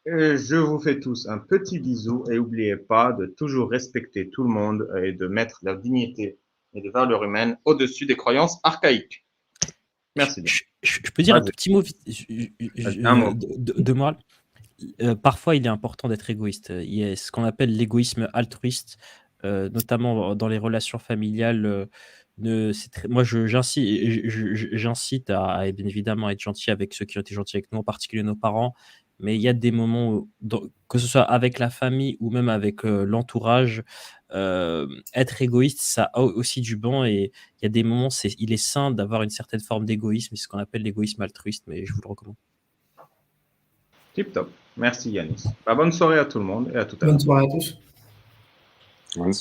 Et je vous fais tous un petit bisou. Et n'oubliez pas de toujours respecter tout le monde et de mettre la dignité et les valeurs humaines au-dessus des croyances archaïques. Merci bien. Je peux dire un tout petit mot de morale. Parfois, il est important d'être égoïste. Il y a ce qu'on appelle l'égoïsme altruiste, notamment dans les relations familiales. Moi, j'incite à bien évidemment être gentil avec ceux qui ont été gentils avec nous, en particulier nos parents. Mais il y a des moments où, que ce soit avec la famille ou même avec l'entourage, être égoïste, ça a aussi du bon. Et il y a des moments, il est sain d'avoir une certaine forme d'égoïsme, c'est ce qu'on appelle l'égoïsme altruiste, mais je vous le recommande. Tip top. Merci Yanis. Bonne soirée à tout le monde et à tout à l'heure. Bonne soirée à tous.